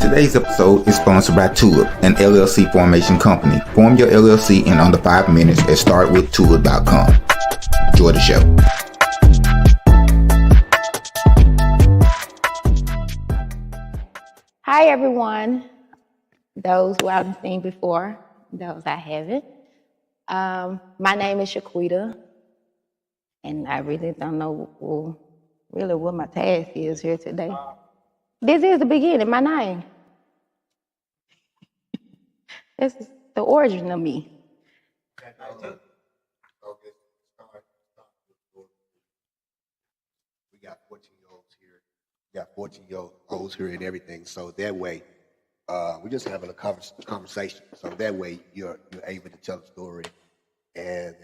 Today's episode is sponsored by Tulip, an LLC formation company. Form your LLC in under 5 minutes at startwithtulip.com. Enjoy the show. Hi everyone, those who I've seen before, those I haven't. My name is Shaquita, and I really don't know what my task is here today. This is the beginning, my name. This is the origin of me. We got 14-year-olds here. We got 14-year-olds here and everything. So that way, we're just having a conversation. So that way, you're able to tell a story and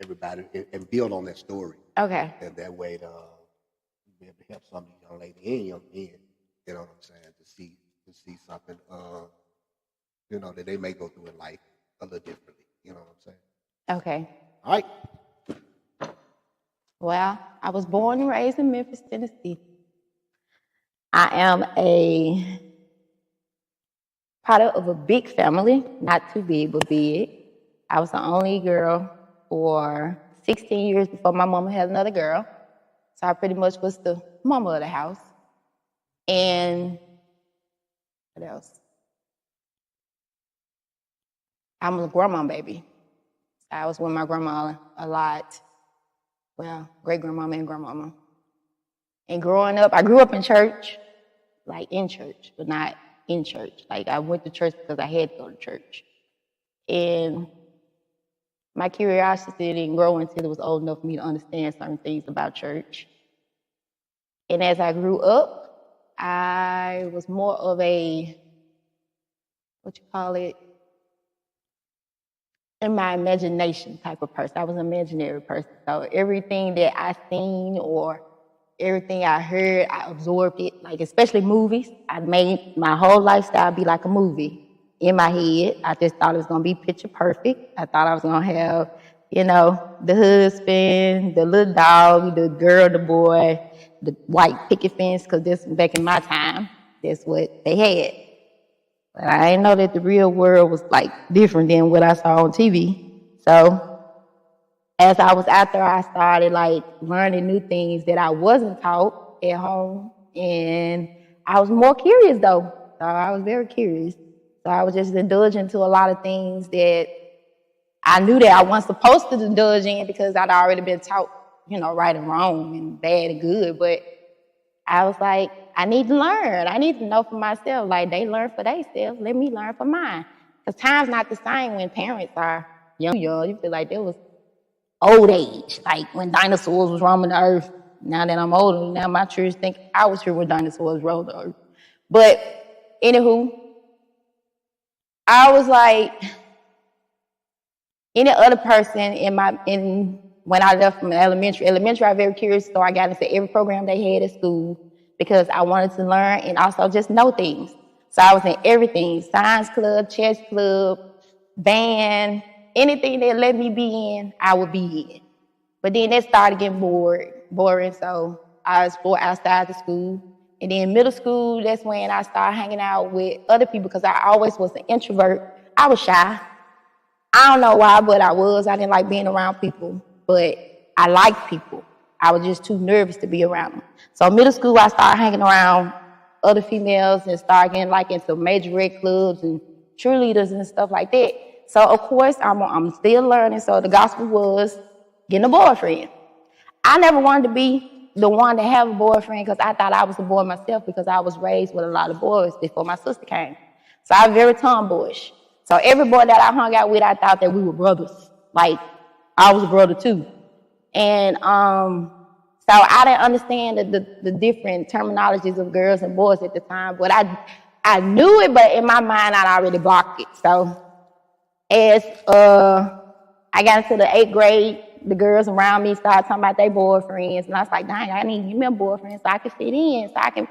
everybody and build on that story. Okay. And that way, you'll be able to help some of these young ladies and young men. You know what I'm saying? To see something, that they may go through in life a little differently. You know what I'm saying? Okay. All right. Well, I was born and raised in Memphis, Tennessee. I am a product of a big family, not too big, but big. I was the only girl for 16 years before my mama had another girl. So I pretty much was the mama of the house. And what else? I'm a grandma baby. I was with my grandma a lot. Well, great-grandmama and grandmama. And growing up, I grew up in church, like in church, but not in church. Like I went to church because I had to go to church. And my curiosity didn't grow until it was old enough for me to understand certain things about church. And as I grew up, I was more of a, in my imagination type of person. I was an imaginary person. So everything that I seen or everything I heard, I absorbed it. Like especially movies. I made my whole lifestyle be like a movie in my head. I just thought it was gonna be picture perfect. I thought I was gonna have, the husband, the little dog, the girl, the boy, the white picket fence, because this back in my time, that's what they had. But I didn't know that the real world was like different than what I saw on TV. So as I was out there, I started like learning new things that I wasn't taught at home. And I was more curious though. So I was very curious. So I was just indulging to a lot of things that I knew that I wasn't supposed to indulge in because I'd already been taught, right and wrong and bad and good. But I was like, I need to learn. I need to know for myself. Like they learn for themselves. Let me learn for mine. Because time's not the same when parents are young. You feel like there was old age, like when dinosaurs was roaming the earth. Now that I'm older, now my children think I was here when dinosaurs roamed the earth. But anywho, I was like any other person when I left from elementary, I was very curious, so I got into every program they had at school because I wanted to learn and also just know things. So I was in everything, science club, chess club, band, anything that let me be in, I would be in. But then that started getting boring, so I was bored outside the school. And then middle school, that's when I started hanging out with other people because I always was an introvert. I was shy. I don't know why, but I was. I didn't like being around people, but I liked people. I was just too nervous to be around them. So middle school, I started hanging around other females and started getting like into major red clubs and cheerleaders and stuff like that. So of course, I'm still learning. So the gospel was getting a boyfriend. I never wanted to be the one to have a boyfriend because I thought I was a boy myself because I was raised with a lot of boys before my sister came. So I was very tomboyish. So every boy that I hung out with, I thought that we were brothers. Like, I was a brother too. And so I didn't understand the different terminologies of girls and boys at the time. But I knew it, but in my mind, I'd already blocked it. So as I got into the 8th grade, the girls around me started talking about their boyfriends. And I was like, dang, I need to give me a boyfriend so I can fit in, so I can,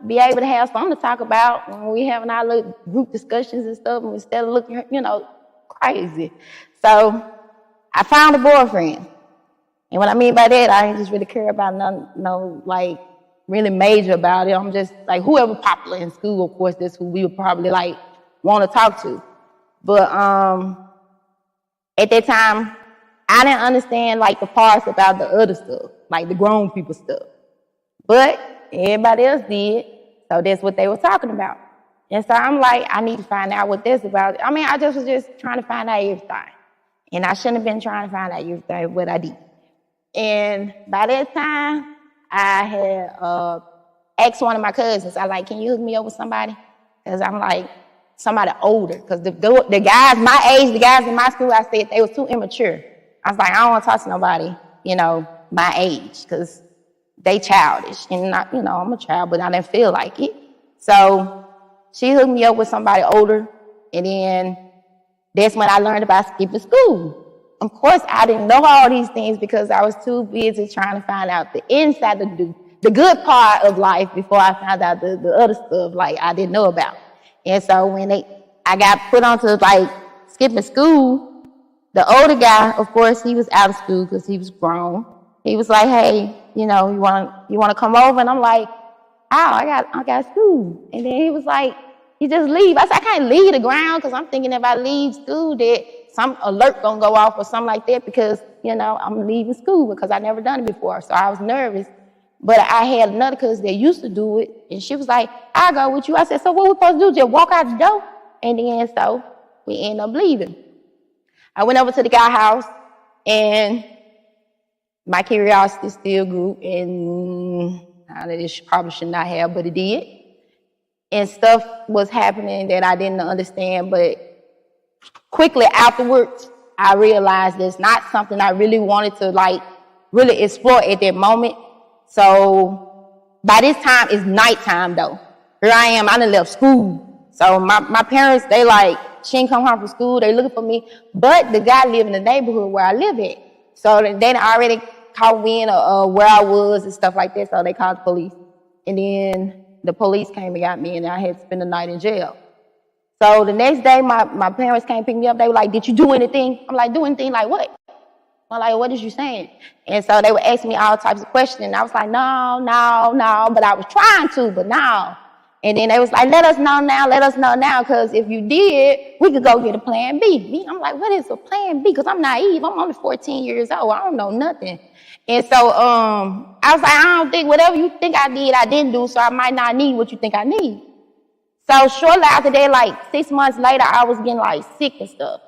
be able to have something to talk about when we having our little group discussions and stuff instead of looking, crazy. So I found a boyfriend. And what I mean by that, I didn't just really care about no really major about it. I'm just like, whoever popular in school, of course, that's who we would probably like want to talk to. But at that time, I didn't understand like the parts about the other stuff, like the grown people stuff. But everybody else did, so that's what they were talking about. And so I'm like, I need to find out what this about. I mean, I just was just trying to find out everything. And I shouldn't have been trying to find out everything, but I did. And by that time, I had asked one of my cousins, I like, can you hook me up with somebody? Because I'm like, somebody older. Because the guys my age, the guys in my school, I said they was too immature. I was like, I don't want to talk to nobody, you know, my age, because they childish. And, you know, I'm a child, but I didn't feel like it. So she hooked me up with somebody older. And then that's when I learned about skipping school. Of course, I didn't know all these things because I was too busy trying to find out the inside, the good part of life before I found out the other stuff like I didn't know about. And so when I got put onto like skipping school, the older guy, of course, he was out of school because he was grown. He was like, hey, you know, you want to come over? And I'm like, I got school. And then he was like, you just leave. I said, I can't leave the ground because I'm thinking if I leave school that some alert gonna go off or something like that because, you know, I'm leaving school because I never done it before. So I was nervous. But I had another cousin that used to do it. And she was like, I'll go with you. I said, so what we supposed to do? Just walk out the door? And then so we ended up leaving. I went over to the guy's house and my curiosity still grew. And it probably should not have, but it did. And stuff was happening that I didn't understand, but quickly afterwards, I realized it's not something I really wanted to like really explore at that moment. So by this time, it's nighttime though. Here I am, I done left school. So my parents, they like, she ain't come home from school, they looking for me. But the guy lived in the neighborhood where I live at. So they already caught wind of where I was and stuff like that, so they called the police. And then the police came and got me and I had to spend the night in jail. So the next day, my parents came pick me up. They were like, did you do anything? I'm like, do anything like what? I'm like, what is you saying? And so they would ask me all types of questions. And I was like, no. But I was trying to, but no. And then they was like, let us know now. Because if you did, we could go get a plan B. I'm like, what is a plan B? Because I'm naive. I'm only 14 years old. I don't know nothing. And so I was like, I don't think whatever you think I did, I didn't do. So I might not need what you think I need. So shortly after that, like 6 months later, I was getting like sick and stuff.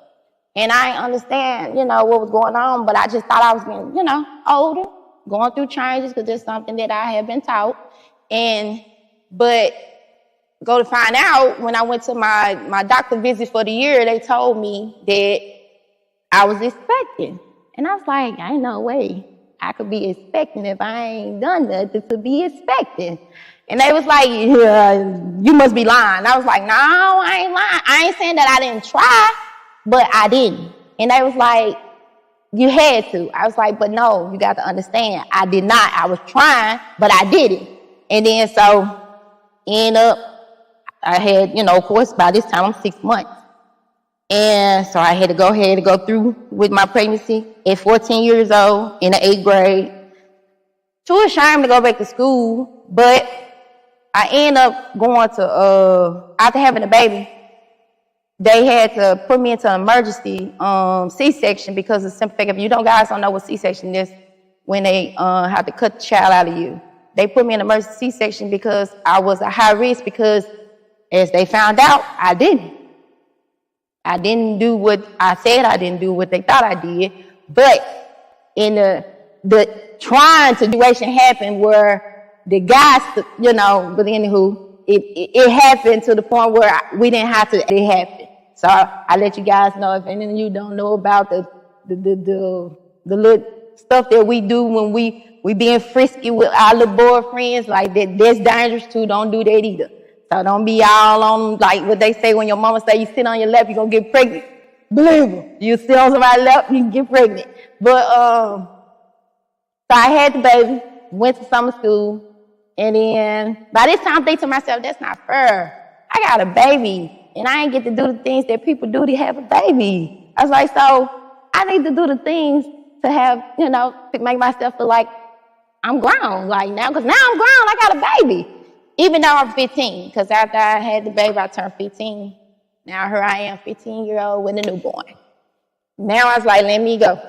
And I didn't understand, you know, what was going on, but I just thought I was getting, you know, older, going through changes because it's something that I had been taught. But go to find out, when I went to my doctor visit for the year, they told me that I was expecting. And I was like, ain't no way I could be expecting if I ain't done nothing to be expecting. And they was like, yeah, you must be lying. I was like, no, I ain't lying. I ain't saying that I didn't try, but I didn't. And they was like, you had to. I was like, but no, you got to understand, I did not. I was trying, but I didn't. And then so end up, I had, you know, of course, by this time I'm 6 months. And so I had to go ahead and go through with my pregnancy at 14 years old in the 8th grade. Too ashamed to go back to school, but I ended up going to, after having a baby, they had to put me into emergency C-section because of the simple fact, if you guys don't know what C-section is, when they have to cut the child out of you. They put me in emergency C-section because I was a high risk because as they found out, I didn't do what I said I didn't do, what they thought I did. But in the trying situation happened where the guys, you know, but anywho, it happened to the point where we didn't have to, it happened. So I let you guys know if any of you don't know about the little stuff that we do when we being frisky with our little boyfriends, like that's dangerous too. Don't do that either. So don't be all on, like what they say when your mama say you sit on your lap, you're going to get pregnant. Believe me. You sit on somebody's lap, you can get pregnant. But, so I had the baby, went to summer school, and then by this time I'm thinking to myself, that's not fair. I got a baby, and I ain't get to do the things that people do to have a baby. I was like, so I need to do the things to have, you know, to make myself feel like I'm grown, like now, because now I'm grown, I got a baby. Even though I'm 15, because after I had the baby, I turned 15. Now here I am, 15-year-old with a newborn. Now I was like, let me go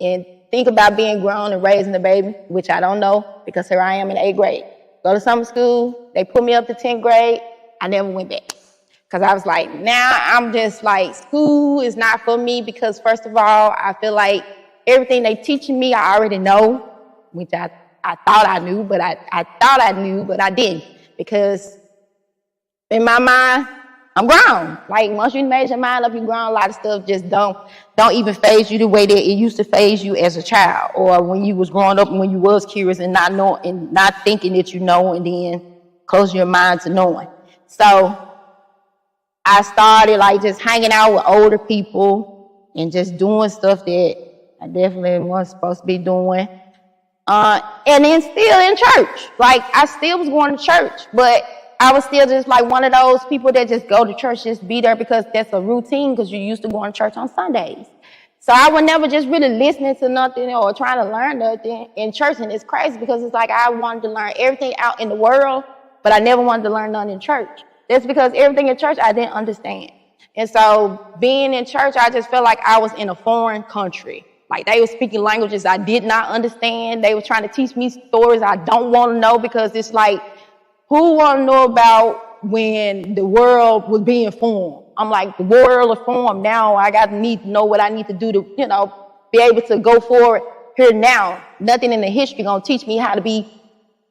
and think about being grown and raising a baby, which I don't know, because here I am in 8th grade. Go to summer school, they put me up to 10th grade, I never went back. Because I was like, now I'm just like, school is not for me, because first of all, I feel like everything they teaching me, I already know, which I thought I knew, but I thought I knew, but I didn't. Because in my mind, I'm grown. Like once you made your mind up, you're grown. A lot of stuff just don't even phase you the way that it used to phase you as a child, or when you was growing up and when you was curious and not knowing and not thinking that you know, and then close your mind to knowing. So I started like just hanging out with older people and just doing stuff that I definitely wasn't supposed to be doing. And then still in church. Like I still was going to church, but I was still just like one of those people that just go to church, just be there because that's a routine, because you're used to going to church on Sundays. So I was never just really listening to nothing or trying to learn nothing in church. And it's crazy because it's like I wanted to learn everything out in the world, but I never wanted to learn none in church. That's because everything in church I didn't understand. And so being in church, I just felt like I was in a foreign country. Like they were speaking languages I did not understand. They were trying to teach me stories I don't want to know, because it's like, who want to know about when the world was being formed? I'm like, the world is formed now. I need to know what I need to do to, be able to go forward here now. Nothing in the history going to teach me how to be,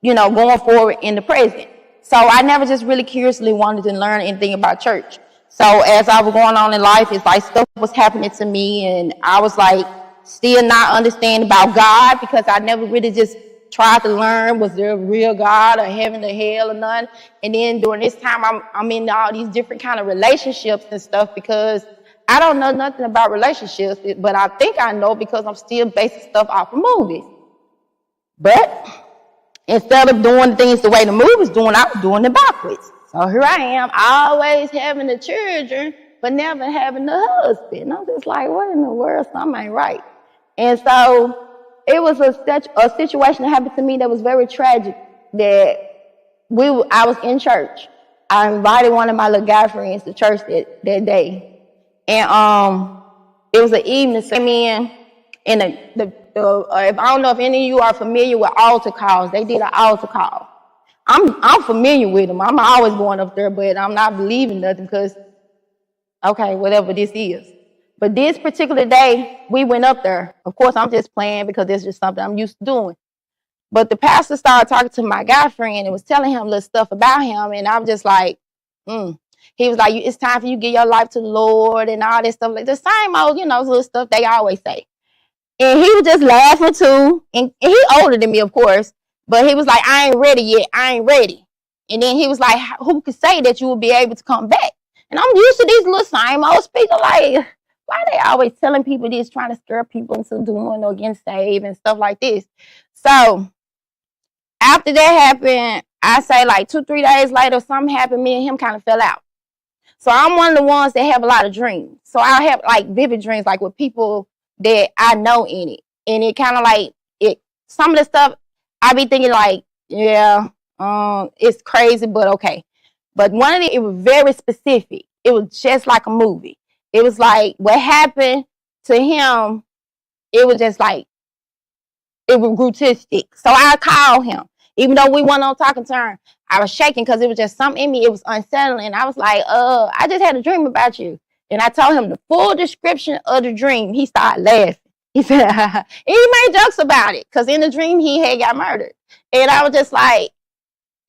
going forward in the present. So I never just really curiously wanted to learn anything about church. So as I was going on in life, it's like stuff was happening to me, and I was like, still not understanding about God, because I never really just tried to learn, was there a real God or heaven or hell or none. And then during this time, I'm in all these different kind of relationships and stuff, because I don't know nothing about relationships, but I think I know because I'm still basing stuff off of movies. But instead of doing the things the way the movies doing, I was doing it backwards. So here I am, always having the children, but never having the husband. I'm just like, what in the world? Something ain't right. And so it was a situation that happened to me that was very tragic. That I was in church. I invited one of my little guy friends to church that day, and it was an evening. So I came in, and I don't know if any of you are familiar with altar calls. They did an altar call. I'm familiar with them. I'm always going up there, but I'm not believing nothing because, okay, whatever this is. But this particular day, we went up there. Of course, I'm just playing because it's just something I'm used to doing. But the pastor started talking to my guy friend and was telling him little stuff about him. And I'm just like, He was like, it's time for you to give your life to the Lord and all this stuff. Like the same old, little stuff they always say. And he was just laughing too. And he older than me, of course. But he was like, I ain't ready yet. I ain't ready. And then he was like, who could say that you will be able to come back? And I'm used to these little same old speakers. Like, why are they always telling people this, trying to scare people into doing or getting saved and stuff like this? So after that happened, I say like 2-3 days later, something happened. Me and him kind of fell out. So I'm one of the ones that have a lot of dreams. So I have like vivid dreams, like with people that I know in it. And it kind of like, some of the stuff I be thinking like, yeah, it's crazy, but okay. But one of it was very specific. It was just like a movie. It was like what happened to him, it was just like, it was grotesque. So I called him. Even though we weren't on talking terms, I was shaking because it was just something in me. It was unsettling. I was like, I just had a dream about you. And I told him the full description of the dream. He started laughing. He said, he made jokes about it because in the dream he had got murdered. And I was just like,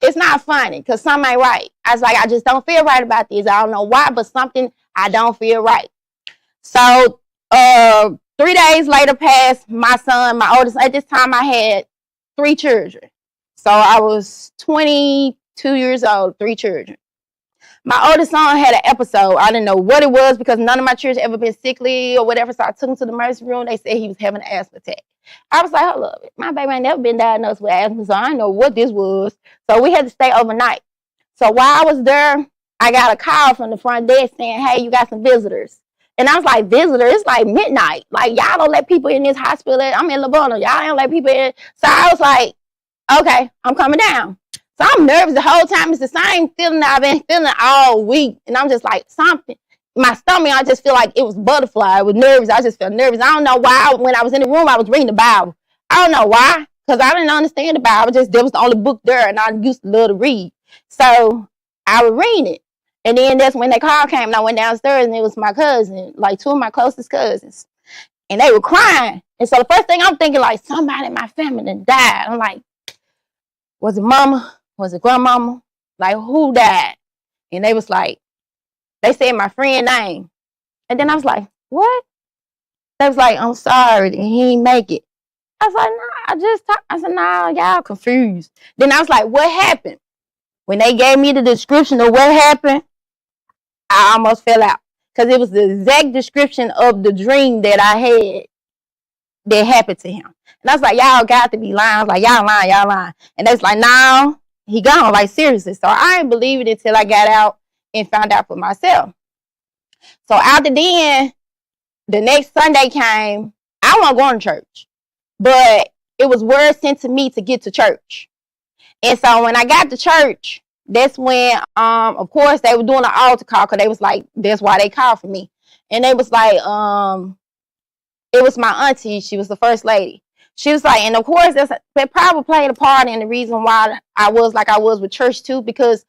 it's not funny because something ain't right. I was like, I just don't feel right about this. I don't know why, but something, I don't feel right. So 3 days later passed, my son, my oldest, at this time I had 3 children. So I was 22 years old, 3 children. My oldest son had an episode. I didn't know what it was because none of my children ever been sickly or whatever. So I took him to the emergency room. They said he was having an asthma attack. I was like, hold up. My baby ain't never been diagnosed with asthma, so I didn't know what this was. So we had to stay overnight. So while I was there, I got a call from the front desk saying, hey, you got some visitors. And I was like, visitors? It's like midnight. Like, y'all don't let people in this hospital. I'm in Labona. Y'all don't let people in. So I was like, Okay, I'm coming down. So I'm nervous the whole time. It's the same feeling I've been feeling all week. And I'm just like, something. My stomach, I just feel like it was butterfly. I was nervous. I just felt nervous. I don't know why. When I was in the room, I was reading the Bible. I don't know why. Because I didn't understand the Bible. That was the only book there. And I used to love to read. So I was reading it. And then that's when that call came. And I went downstairs and it was my cousin. Like 2 of my closest cousins. And they were crying. And so the first thing I'm thinking, like, somebody in my family that died. I'm like, was it mama? Was it grandmama? Like, who died? And they was like, they said my friend's name. And then I was like, what? They was like, I'm sorry, he didn't make it. I was like, nah, I said, nah, y'all confused. Then I was like, what happened? When they gave me the description of what happened, I almost fell out. Because it was the exact description of the dream that I had that happened to him. And I was like, y'all got to be lying. I was like, y'all lying. And they was like, no, he gone. Like, seriously. So I didn't believe it until I got out and found out for myself. So after then, the next Sunday came. I wasn't going to church. But it was word sent to me to get to church. And so when I got to church, that's when, of course, they were doing an altar call because they was like, that's why they called for me. And they was like, it was my auntie. She was the first lady. She was like, and of course, that probably played a part in the reason why I was like I was with church too, because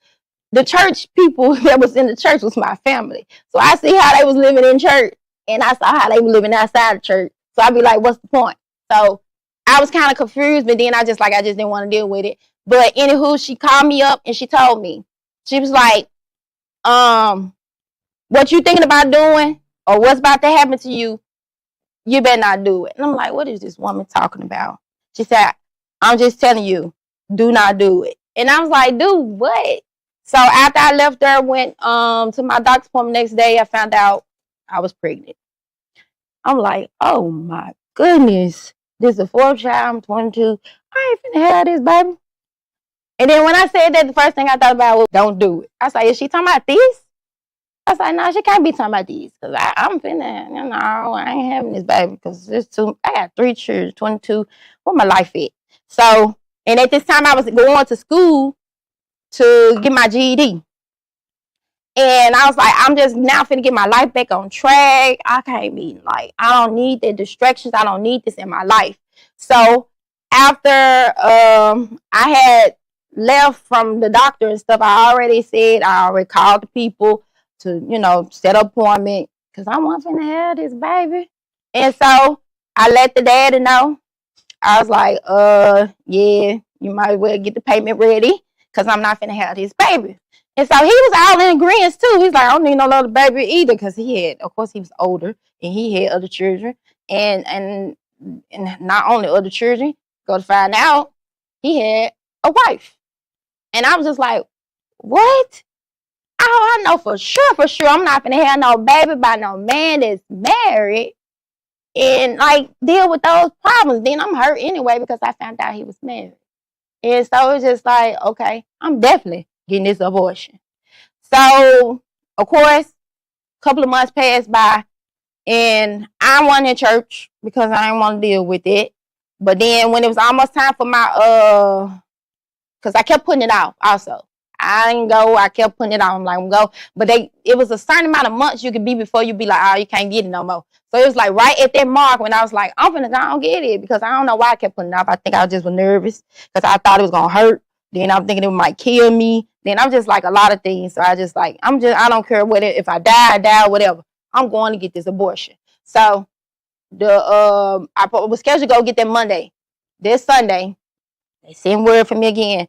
the church people that was in the church was my family. So I see how they was living in church, and I saw how they were living outside the church. So I'd be like, what's the point? So I was kind of confused, but then I just didn't want to deal with it. But anywho, she called me up and she told me, she was like, what you thinking about doing or what's about to happen to you, you better not do it. And I'm like, what is this woman talking about? She said, I'm just telling you, do not do it. And I was like, do what? So after I left there, went to my doctor's appointment next day, I found out I was pregnant. I'm like, oh my goodness. This is the 4th child. I'm 22. I ain't finna have this, baby. And then when I said that, the first thing I thought about was, don't do it. I was like, is she talking about this? I was like, no, she can't be talking about these. Because I'm finna, I ain't having this baby. Because I got 3 children, 22. Where my life at? So, and at this time, I was going to school to get my GED. And I was like, I'm just now finna get my life back on track. I can't be like, I don't need the distractions. I don't need this in my life. So after I had left from the doctor and stuff, I already called the people to, set an appointment because I want finna have this baby. And so I let the daddy know. I was like, yeah, you might as well get the payment ready because I'm not finna have this baby. And so he was all in agreement too. He's like, I don't need no other baby either because of course, he was older and he had other children. And not only other children, go to find out, he had a wife. And I was just like, what? Oh, I know for sure, I'm not gonna have no baby by no man that's married and like deal with those problems. Then I'm hurt anyway because I found out he was married. And so it's just like, okay, I'm definitely getting this abortion. So, of course, a couple of months passed by and I wasn't in church because I didn't want to deal with it. But then when it was almost time for my, because I kept putting it off also. I didn't go. I kept putting it on. I'm like, I'm go. But it was a certain amount of months you could be before you be like, oh, you can't get it no more. So it was like right at that mark when I was like, I'm finna go and get it because I don't know why I kept putting it off. I think I just was nervous because I thought it was gonna hurt. Then I'm thinking it might kill me. Then I'm just like a lot of things. So I just like, I don't care what if I die, whatever. I'm going to get this abortion. So I was scheduled to go get that Monday. This Sunday, they sent word for me again.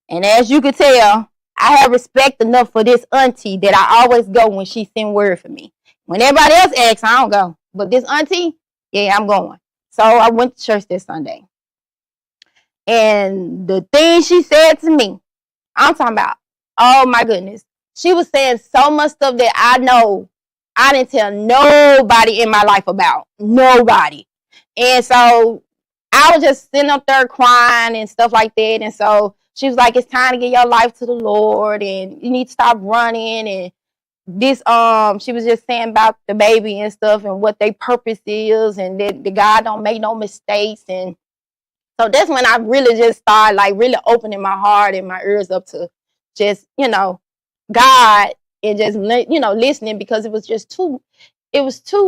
And as you could tell, I have respect enough for this auntie that I always go when she send word for me. When everybody else asks, I don't go. But this auntie, yeah, I'm going. So I went to church this Sunday. And the thing she said to me, I'm talking about, oh my goodness. She was saying so much stuff that I know I didn't tell nobody in my life about. Nobody. And so I was just sitting up there crying and stuff like that. And so she was like, it's time to give your life to the Lord and you need to stop running. And this, she was just saying about the baby and stuff and what their purpose is and that the God don't make no mistakes. And So that's when I really just started like really opening my heart and my ears up to just, God, and just, listening, because it was too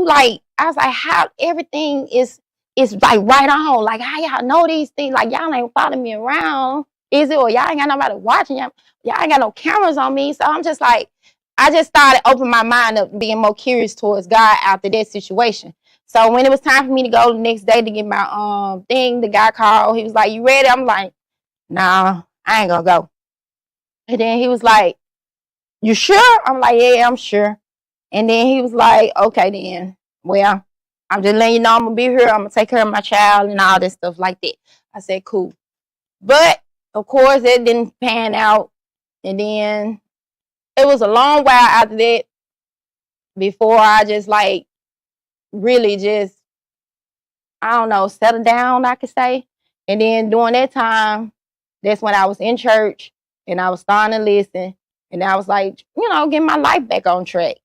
like, I was like, how everything is like right on. Like, how y'all know these things? Like, y'all ain't following me around, is it? Or y'all ain't got nobody watching y'all. Y'all ain't got no cameras on me. So I'm just like, I just started opening my mind up, being more curious towards God after that situation. So when it was time for me to go the next day to get my thing, the guy called. He was like, "You ready?" I'm like, "Nah, I ain't gonna go." And then he was like, "You sure?" I'm like, "Yeah, I'm sure." And then he was like, "Okay, then. Well, I'm just letting you know I'm gonna be here. I'm gonna take care of my child and all this stuff like that." I said, "Cool." But of course, it didn't pan out. And then it was a long while after that before I just like really just, I don't know, settle down, I could say. And then during that time, that's when I was in church and I was starting to listen. And I was like, getting my life back on track.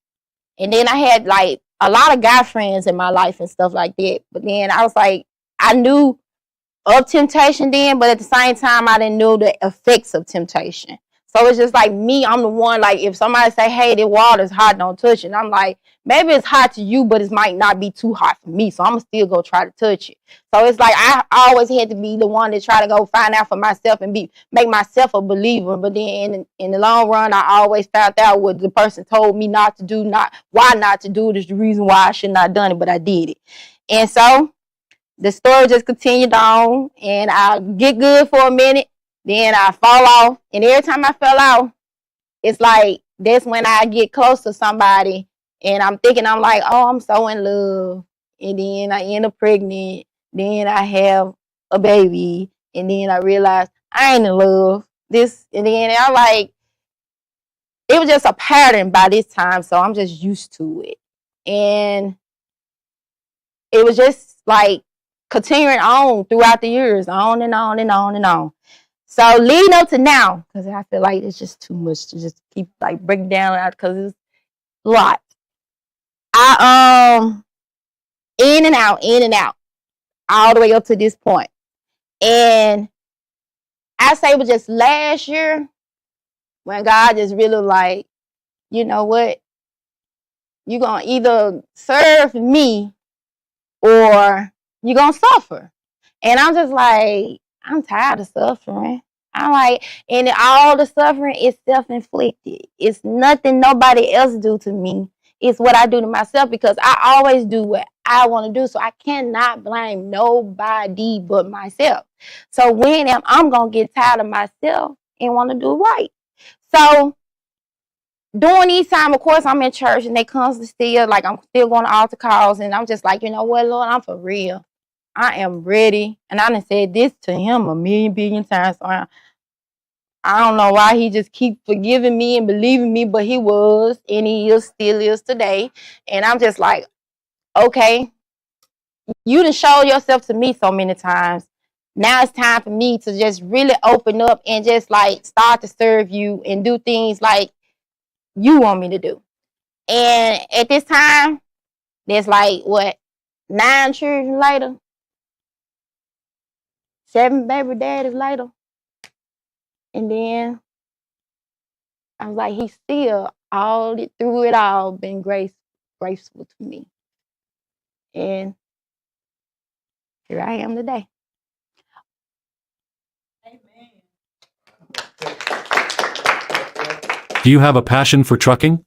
And then I had like a lot of guy friends in my life and stuff like that. But then I was like, I knew of temptation then, but at the same time, I didn't know the effects of temptation. So it's just like me, I'm the one, like, if somebody say, "Hey, the water's hot, don't touch it." And I'm like, maybe it's hot to you, but it might not be too hot for me. So I'm going to still go try to touch it. So it's like, I always had to be the one to try to go find out for myself and make myself a believer. But then in the long run, I always found out what the person told me not to do, why not to do it is the reason why I should not have done it, but I did it. And so the story just continued on, and I get good for a minute, then I fall off. And every time I fell off, it's like that's when I get close to somebody, and I'm thinking, I'm like, oh, I'm so in love. And then I end up pregnant. Then I have a baby, and then I realize I ain't in love. And then I like, it was just a pattern by this time, so I'm just used to it. And it was just like continuing on throughout the years, on and on and on and on. So leading up to now, because I feel like it's just too much to just keep like breaking down out, because it's a lot. I in and out, all the way up to this point. And I say it was just last year when God just really like, you know what? You're gonna either serve me or you're gonna suffer. And I'm just like, I'm tired of suffering. I'm like, and all the suffering is self-inflicted. It's nothing nobody else do to me. It's what I do to myself, because I always do what I want to do. So I cannot blame nobody but myself. So when I'm going to get tired of myself and want to do right. So during these time, of course, I'm in church and they constantly still, like, I'm still going to altar calls. And I'm just like, you know what, Lord, I'm for real. I am ready. And I done said this to him a million billion times. So I don't know why he just keep forgiving me and believing me, but he was, and he still is today. And I'm just like, okay, you done showed yourself to me so many times. Now it's time for me to just really open up and just like start to serve you and do things like you want me to do. And at this time, there's like, what, 9 children later? 7 baby daddies later. And then I was like, he's still through it all been graceful to me. And here I am today. Do you have a passion for trucking?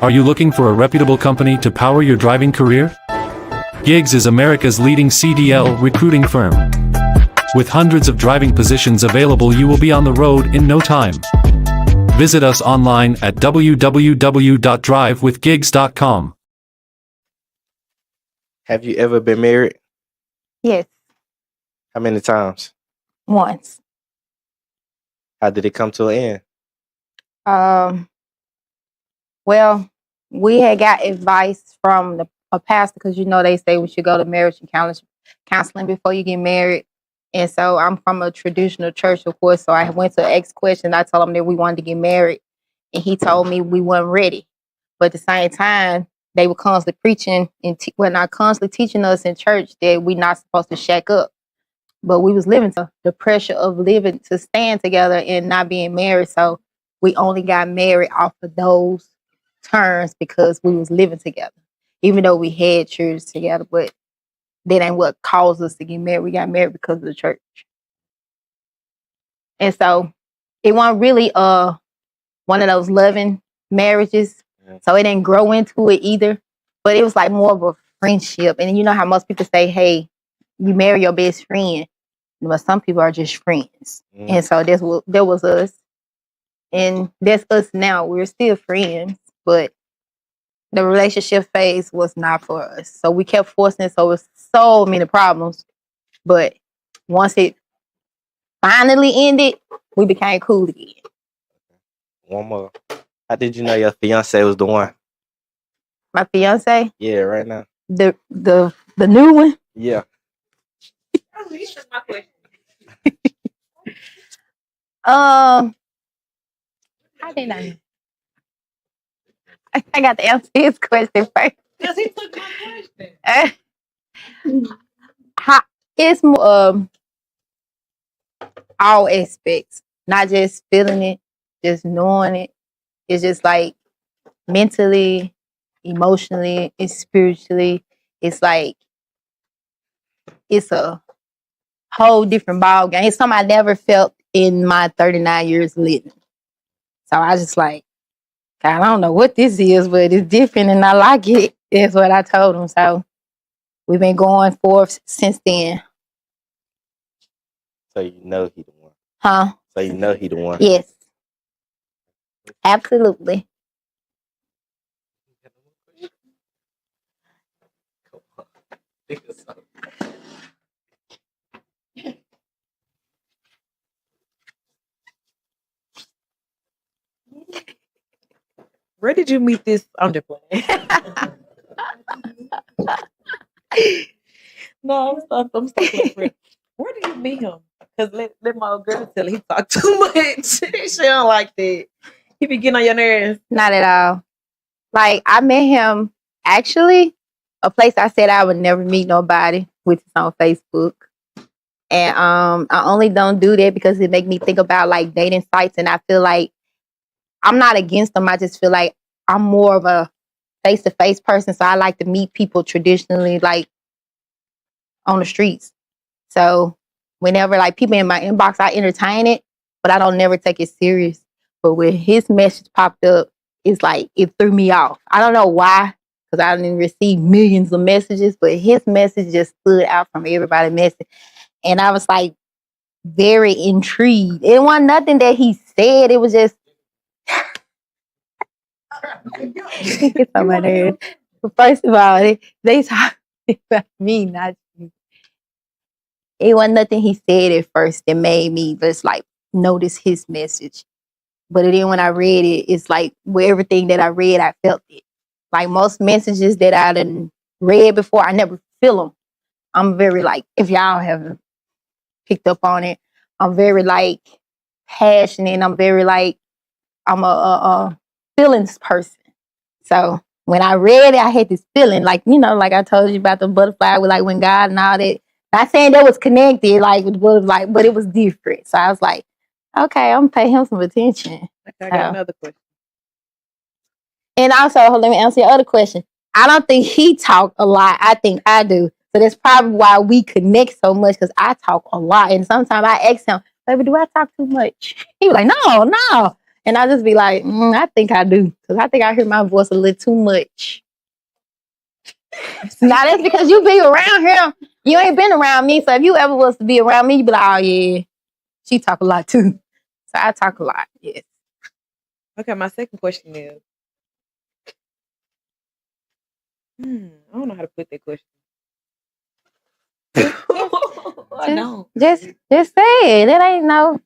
Are you looking for a reputable company to power your driving career? Gigs is America's leading CDL recruiting firm. With hundreds of driving positions available, you will be on the road in no time. Visit us online at www.drivewithgigs.com. Have you ever been married? Yes. How many times? Once. How did it come to an end? Well, we had got advice from a pastor, because they say we should go to marriage and counseling before you get married. And so I'm from a traditional church, of course. So I went to ask questions. I told him that we wanted to get married, and he told me we weren't ready. But at the same time, they were constantly preaching and not constantly teaching us in church that we're not supposed to shack up. but we was living to the pressure of living to stand together and not being married. So we only got married off of those terms because we was living together, even though we had church together. But that ain't what caused us to get married. We got married because of the church, and so it wasn't really one of those loving marriages. So it didn't grow into it either. But it was like more of a friendship. And you know how most people say, "Hey, you marry your best friend." But some people are just friends. And so that was us. And that's us now. We're still friends, but the relationship phase was not for us. So we kept forcing it. So it was so many problems. But once it finally ended, we became cool again. One more. How did you know your fiance was the one? My fiance? Yeah, right now. The new one? Yeah. How did I got to answer his question first. Because he took my question. It's more all aspects, not just feeling it, just knowing it. It's just like mentally, emotionally, and spiritually. It's like it's a whole different ball game. It's something I never felt in my 39 years living. So I just like, I don't know what this is, but it's different and I like it. That's what I told him. So we've been going forth since then. So you know he the one. Huh? So you know he the one. Yes. Absolutely. Where did you meet this? I'm just playing. No, I'm stuck. Where did you meet him? Because let my old girl tell he talk too much. She don't like that. He be getting on your nerves. Not at all. Like I met him actually a place I said I would never meet nobody, which is on Facebook. And I only don't do that because it make me think about like dating sites, and I feel like I'm not against them. I just feel like I'm more of a face-to-face person, so I like to meet people traditionally, like on the streets. So whenever like people in my inbox, I entertain it, but I don't never take it serious. But when his message popped up, it's like it threw me off. I don't know why, because I didn't receive millions of messages, but his message just stood out from everybody's message. And I was like very intrigued. It wasn't nothing that he said. It was just it's on my nerves. First of all, they talk about me, not you. It wasn't nothing he said at first that made me just like notice his message. But then when I read it, it's like with everything that I read, I felt it. Like most messages that I done read before, I never feel them. I'm very like, if y'all haven't picked up on it, I'm very like passionate. I'm very like, I'm a feelings person. So when I read it, I had this feeling like, you know, like I told you about the butterfly with like when God and all that. Not saying that was connected, like it was like, but it was different. So I was like, okay, I'm gonna pay him some attention. I got another question. And also, let me answer your other question. I don't think he talk a lot. I think I do. So that's probably why we connect so much, because I talk a lot. And sometimes I ask him, baby, do I talk too much? He was like, no. And I just be like, I think I do. Because I think I hear my voice a little too much. Now that's because you be around him. You ain't been around me. So if you ever was to be around me, you'd be like, oh yeah, she talk a lot too. So I talk a lot, yes. Okay, my second question is, I don't know how to put that question. I don't. Just say it. It ain't no.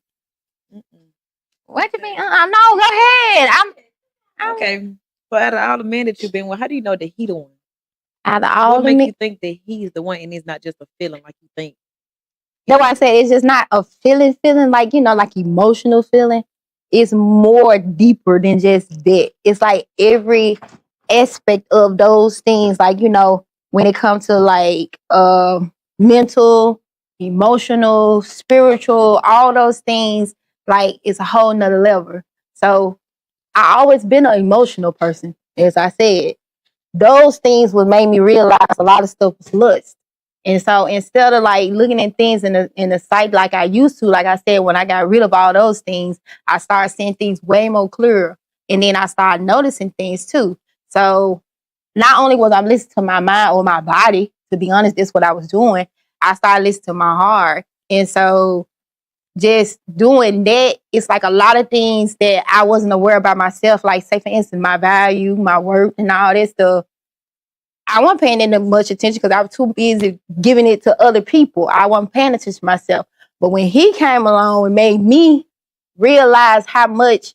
What you mean? No, go ahead. I'm okay. So out of all the men that you've been with, how do you know that he the one? Out of all what the makes men, you think that he's the one and it's not just a feeling like you think? that's why I said it's just not a feeling like, you know, like emotional feeling. It's more deeper than just that. It's like every aspect of those things, like, you know, when it comes to like mental, emotional, spiritual, all those things, like it's a whole nother level. So I always been an emotional person, as I said. Those things would make me realize a lot of stuff was lust. And so instead of like looking at things in the sight like I used to, like I said, when I got rid of all those things, I started seeing things way more clearer. And then I started noticing things too. So not only was I listening to my mind or my body, to be honest, that's what I was doing. I started listening to my heart. And so just doing that, it's like a lot of things that I wasn't aware about myself. Like, say, for instance, my value, my worth, and all that stuff. I wasn't paying it much attention because I was too busy giving it to other people. I wasn't paying attention to myself. But when he came along and made me realize how much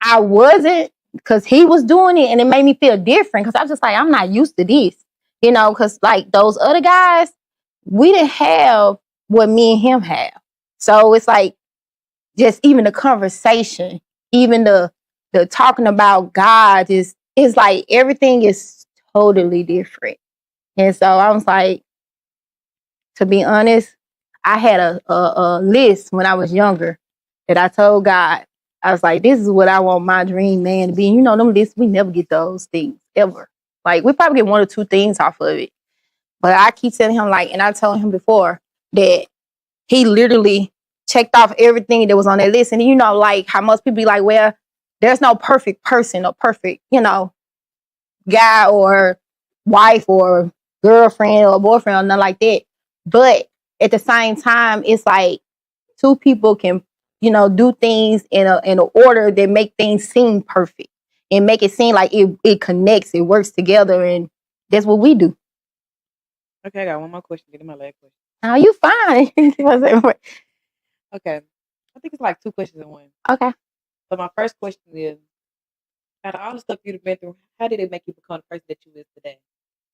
I wasn't, because he was doing it, and it made me feel different because I was just like, I'm not used to this, because like those other guys, we didn't have what me and him have. So it's like just even the conversation, even the talking about God is like everything is totally different. And so I was like, to be honest, I had a list when I was younger that I told God. I was like, this is what I want my dream man to be. And them lists, we never get those things ever. Like, we probably get one or two things off of it. But I keep telling him, like, and I told him before that he literally checked off everything that was on that list. And like how most people be like, well, there's no perfect person or perfect, guy or wife or girlfriend or boyfriend or nothing like that. But at the same time, it's like two people can, do things in a order that make things seem perfect and make it seem like it connects, it works together, and that's what we do. Okay, I got one more question. Get to my last question. Oh, you fine. Okay. I think it's like two questions in one. Okay. So my first question is, out of all the stuff you've been through, how did it make you become the person that you is today?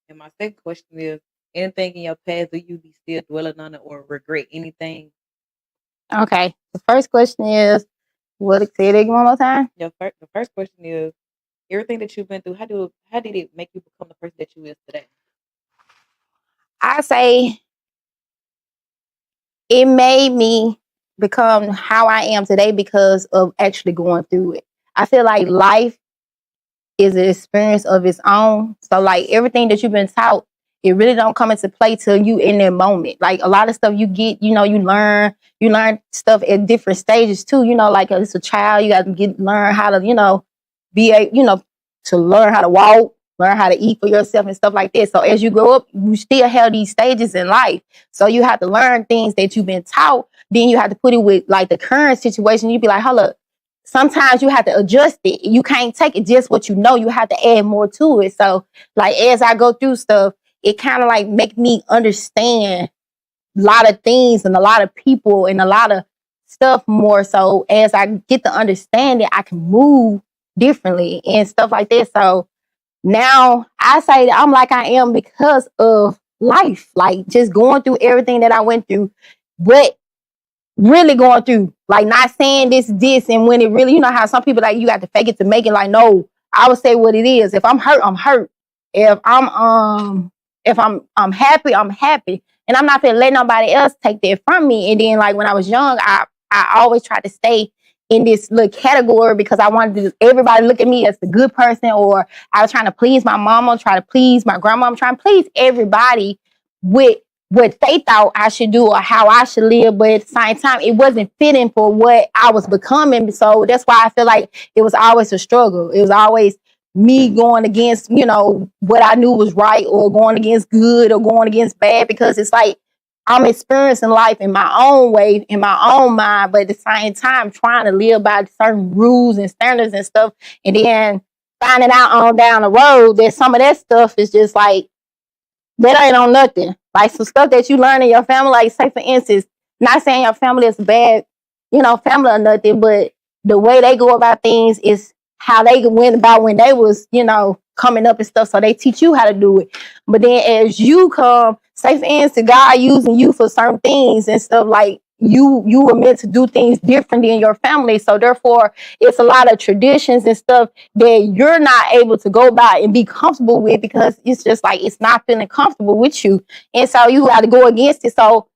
And my second question is, anything in your past, do you be still dwelling on it or regret anything? Okay. The first question is, say it again one more time? The first question is, everything that you've been through, how did it make you become the person that you is today? I say it made me become how I am today because of actually going through it. I feel like life is an experience of its own. So like everything that you've been taught, it really don't come into play till you in that moment. Like a lot of stuff you get, you learn stuff at different stages too. Like as a child, you got to learn how to, to learn how to walk, learn how to eat for yourself and stuff like that. So as you grow up, you still have these stages in life. So you have to learn things that you've been taught. Then you have to put it with like the current situation. You'd be like, hold up. Sometimes you have to adjust it. You can't take it just what you know. You have to add more to it. So like as I go through stuff, it kind of like make me understand a lot of things and a lot of people and a lot of stuff more. So as I get to understand it, I can move differently and stuff like that. So now I say that I'm like I am because of life, like just going through everything that I went through, but really going through, like not saying this, and when it really, how some people like you got to fake it to make it. Like, no, I would say what it is. If I'm hurt, I'm hurt. If I'm happy, I'm happy. And I'm not gonna let nobody else take that from me. And then like when I was young, I always tried to stay in this little category because I wanted everybody to look at me as the good person, or I was trying to please my mama, try to please my grandma, I'm trying to please everybody with what they thought I should do or how I should live. But at the same time, it wasn't fitting for what I was becoming. So that's why I feel like it was always a struggle. It was always me going against, what I knew was right, or going against good, or going against bad, because it's like I'm experiencing life in my own way, in my own mind, but at the same time trying to live by certain rules and standards and stuff. And then finding out on down the road that some of that stuff is just like, that ain't on nothing. Like some stuff that you learn in your family, like say for instance, not saying your family is bad, family or nothing, but the way they go about things is how they went about when they was, coming up and stuff. So they teach you how to do it. But then as you come, say for instance, God using you for certain things and stuff, like you were meant to do things different than your family. So therefore, it's a lot of traditions and stuff that you're not able to go by and be comfortable with, because it's just like it's not feeling comfortable with you. And so you got to go against it. So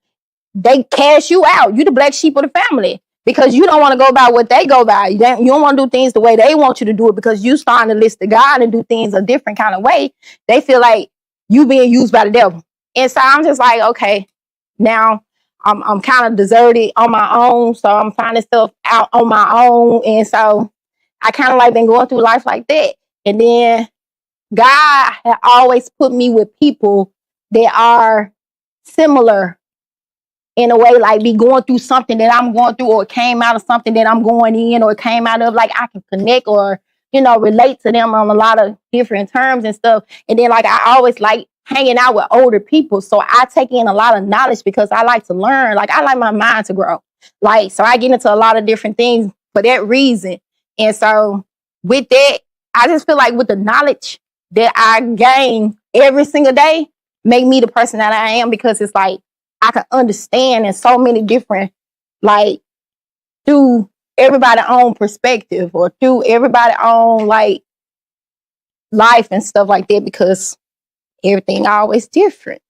they cast you out. You the black sheep of the family because you don't want to go by what they go by. You don't want to do things the way they want you to do it because you starting to listen to God and do things a different kind of way. They feel like you being used by the devil. And so I'm just like, okay, now I'm kind of deserted on my own. So I'm finding stuff out on my own. And so I kind of like been going through life like that. And then God had always put me with people that are similar in a way, like be going through something that I'm going through, or it came out of something that I'm going in, or it came out of, like I can connect or, relate to them on a lot of different terms and stuff. And then like I always like hanging out with older people. So I take in a lot of knowledge because I like to learn. Like I like my mind to grow. Like, so I get into a lot of different things for that reason. And so with that, I just feel like with the knowledge that I gain every single day, make me the person that I am, because it's like I can understand in so many different, like through everybody's own perspective or through everybody's own like life and stuff like that, because everything always different.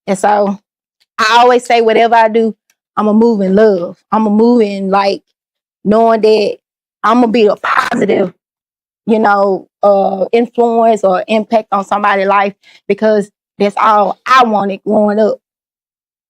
And so I always say whatever I do, I'm gonna move in love. I'm gonna move in like knowing that I'm gonna be a positive, influence or impact on somebody's life, because that's all I wanted growing up.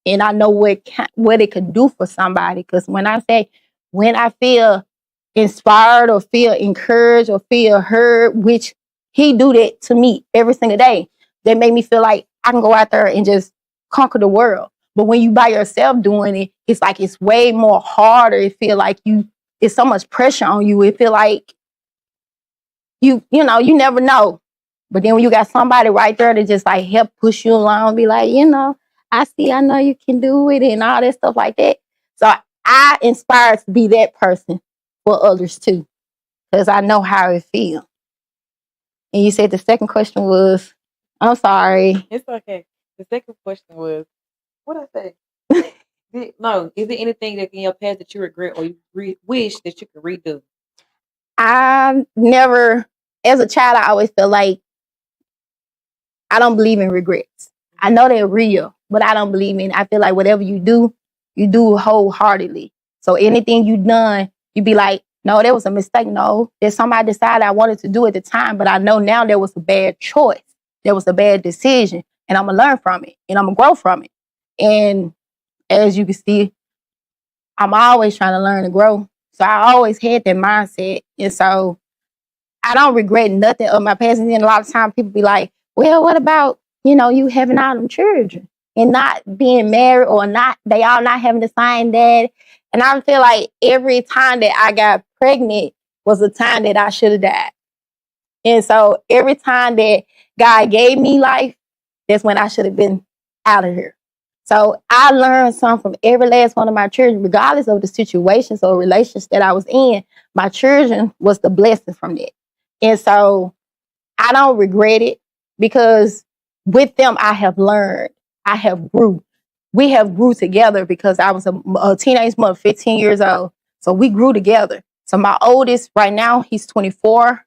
And I know what it could do for somebody. Because when I feel inspired or feel encouraged or feel heard, which he do that to me every single day, that made me feel like I can go out there and just conquer the world. But when you by yourself doing it, it's like it's way more harder. It feel like it's so much pressure on you. It feel like you never know. But then when you got somebody right there to just like help push you along, be like, I know you can do it and all that stuff like that. So I inspire to be that person for others too, because I know how it feels. And you said the second question was, I'm sorry. It's okay. The second question was, what I say? No, is there anything that in your past that you regret or you wish that you could redo? I never, as a child, I always felt like I don't believe in regrets. I know they're real, but I don't believe in it. I feel like whatever you do wholeheartedly. So anything you done, you be like, no, that was a mistake. No, that somebody decided I wanted to do at the time, but I know now there was a bad choice. There was a bad decision, and I'm going to learn from it, and I'm going to grow from it. And as you can see, I'm always trying to learn and grow. So I always had that mindset. And so I don't regret nothing of my past. And then a lot of times people be like, well, what about, you having all them children and not being married, or they all not having the same dad. And I feel like every time that I got pregnant was a time that I should have died. And so every time that God gave me life, that's when I should have been out of here. So I learned something from every last one of my children, regardless of the situations or relations that I was in. My children was the blessing from that. And so I don't regret it, because with them, I have learned, I have grew. We have grew together because I was a teenage mother, 15 years old. So we grew together. So my oldest right now, he's 24,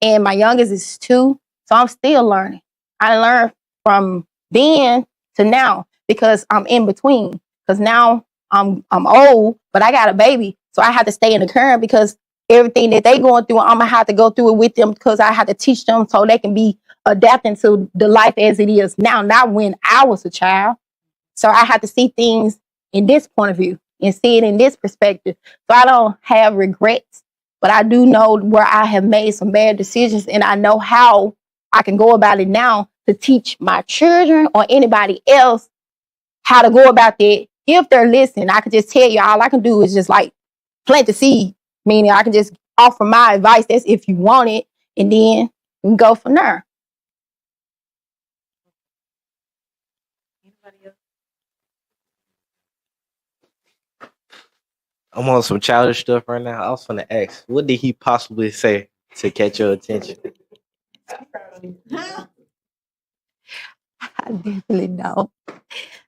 and my youngest is 2. So I'm still learning. I learned from then to now because I'm in between. Because now I'm old, but I got a baby. So I have to stay in the current, because everything that they going through, I'm going to have to go through it with them, because I have to teach them so they can be adapting to the life as it is now, not when I was a child. So I have to see things in this point of view and see it in this perspective. So I don't have regrets, but I do know where I have made some bad decisions, and I know how I can go about it now to teach my children or anybody else how to go about that. If they're listening, I can just tell you, all I can do is just like plant the seed. Meaning I can just offer my advice. That's if you want it. And then we can go from there. Anybody else? I'm on some childish stuff right now. I was gonna ask, what did he possibly say to catch your attention? I definitely don't.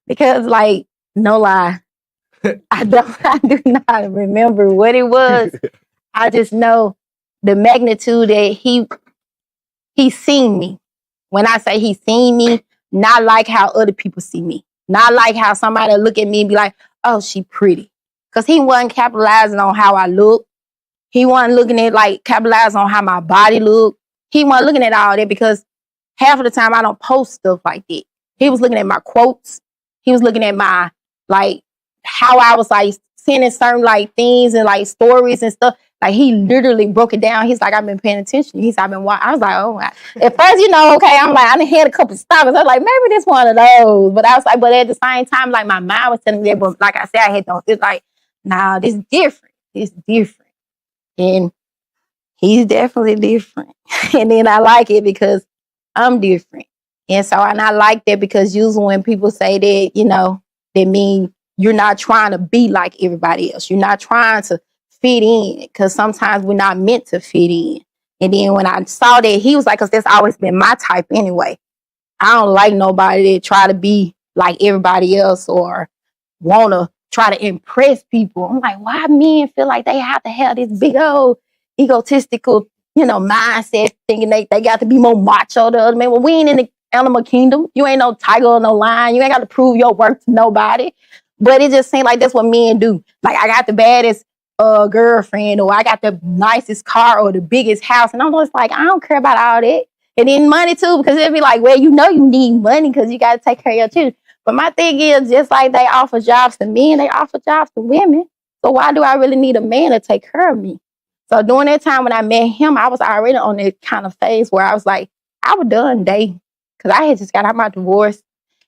Because like, no lie, I do not remember what it was. I just know the magnitude that he seen me. When I say he seen me, not like how other people see me. Not like how somebody look at me and be like, oh, she pretty. Because he wasn't capitalizing on how I look. He wasn't looking at like capitalizing on how my body looked. He wasn't looking at all that because half of the time I don't post stuff like that. He was looking at my quotes. He was looking at my like how I was like sending certain like things and like stories and stuff. Like he literally broke it down. He's like, I've been paying attention. He's I've been watching. I was like, oh my. At first, okay, I'm like, I done had a couple stalkers. I was like, maybe this one of those. But I was like, but at the same time, like my mind was telling me that, but like I said, I had no, it's like, nah, this different. It's different. And he's definitely different. And then I like it because I'm different. And so, and I like that because usually when people say that, that mean you're not trying to be like everybody else. You're not trying to fit in because sometimes we're not meant to fit in. And then when I saw that, he was like, because that's always been my type anyway. I don't like nobody that try to be like everybody else or want to try to impress people. I'm like, why men feel like they have to have this big old egotistical, mindset thinking they got to be more macho than other men. Well, we ain't in the animal kingdom. You ain't no tiger or no lion. You ain't got to prove your worth to nobody. But it just seems like that's what men do. Like I got the baddest girlfriend or I got the nicest car or the biggest house. And I'm just like, I don't care about all that. And then money too, because it'd be like, well, you need money because you got to take care of your children. But my thing is, just like they offer jobs to men, they offer jobs to women. So why do I really need a man to take care of me? So during that time when I met him, I was already on that kind of phase where I was like, I was done dating. Because I had just got out my divorce.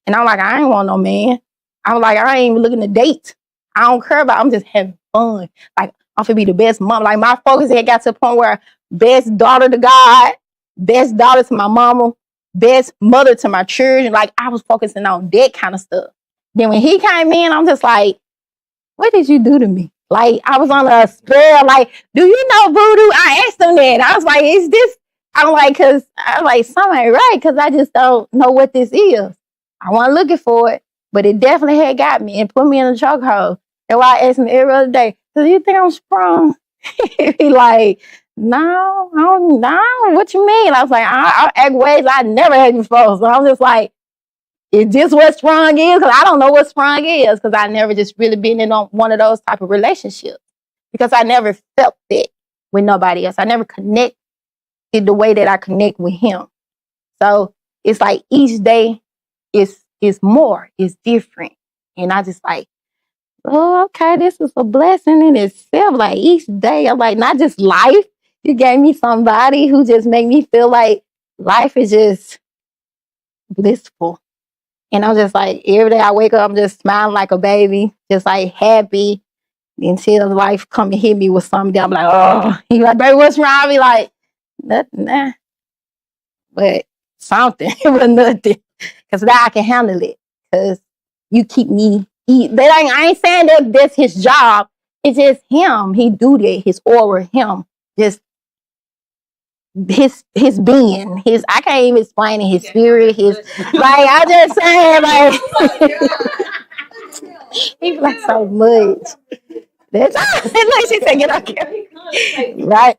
And I'm like, I ain't want no man. I was like, I ain't even looking to date. I don't care about it. I'm just having fun. Like, I'm finna be the best mom. Like, my focus had got to the point where best daughter to God, best daughter to my mama, best mother to my children. Like, I was focusing on that kind of stuff. Then when he came in, I'm just like, what did you do to me? Like, I was on a spell. Like, do you know voodoo? I asked him that. I was like, is this? I'm like, something ain't right, because I just don't know what this is. I wasn't looking for it, but it definitely had got me and put me in a chokehold. And why I asked him every other day, do you think I'm strong? He like, no, I don't know. What you mean? I was like, I act ways I never had before. So I'm just like, is this what strong is? Because I don't know what strong is, because I never just really been in one of those type of relationships. Because I never felt that with nobody else. I never connected the way that I connect with him. So it's like each day is more, it's different. And I just like, oh, okay, this is a blessing in itself. Like each day, I'm like, not just life. You gave me somebody who just made me feel like life is just blissful. And I'm just like, every day I wake up, I'm just smiling like a baby, just like happy until life come and hit me with something. I'm like, oh, he like, baby, what's wrong? I be like, nothing, nah. But something, but nothing. Because now I can handle it. Because you keep me, I ain't saying that that's his job. It's just him. He do that. His aura, him. Just his being. I can't even explain it. His spirit, I just saying, like, he like so much. That's like she said, get out here. Right?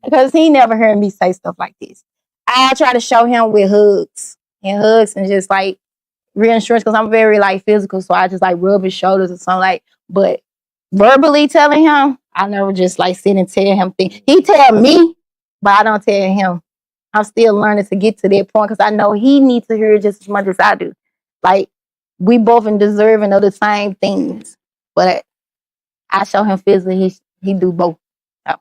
Because he never heard me say stuff like this. I try to show him with hugs and just like reassurance, because I'm very like physical, so I just like rub his shoulders or something like. But verbally telling him, I never just like sit and tell him things. He tell me, but I don't tell him. I'm still learning to get to that point because I know he needs to hear it just as much as I do. Like we both in deserving of the same things, but I show him physically. He do both. So.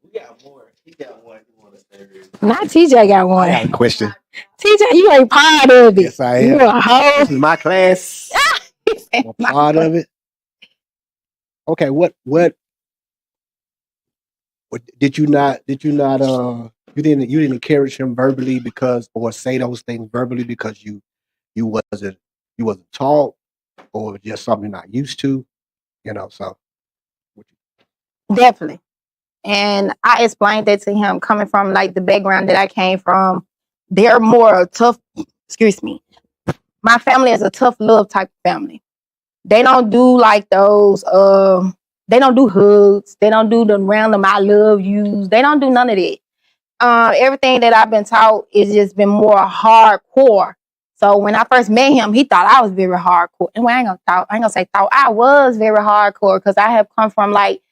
We got more. He got one. You want to say? Not TJ got one. I got a question. TJ, you ain't part of it. Yes, I am. You a hoe. This is my class. I'm a part of it. Okay, what did you not you didn't encourage him verbally or say those things verbally because you wasn't taught, or just something you're not used to, so Definitely. And I explained that to him coming from like the background that I came from. They're more tough, excuse me. My family is a tough love type of family. They don't do like those They don't do hugs. They don't do the random I love yous. They don't do none of that. Everything that I've been taught is just been more hardcore. So when I first met him, he thought I was very hardcore. And I ain't gonna say thought. I was very hardcore because I have come from like,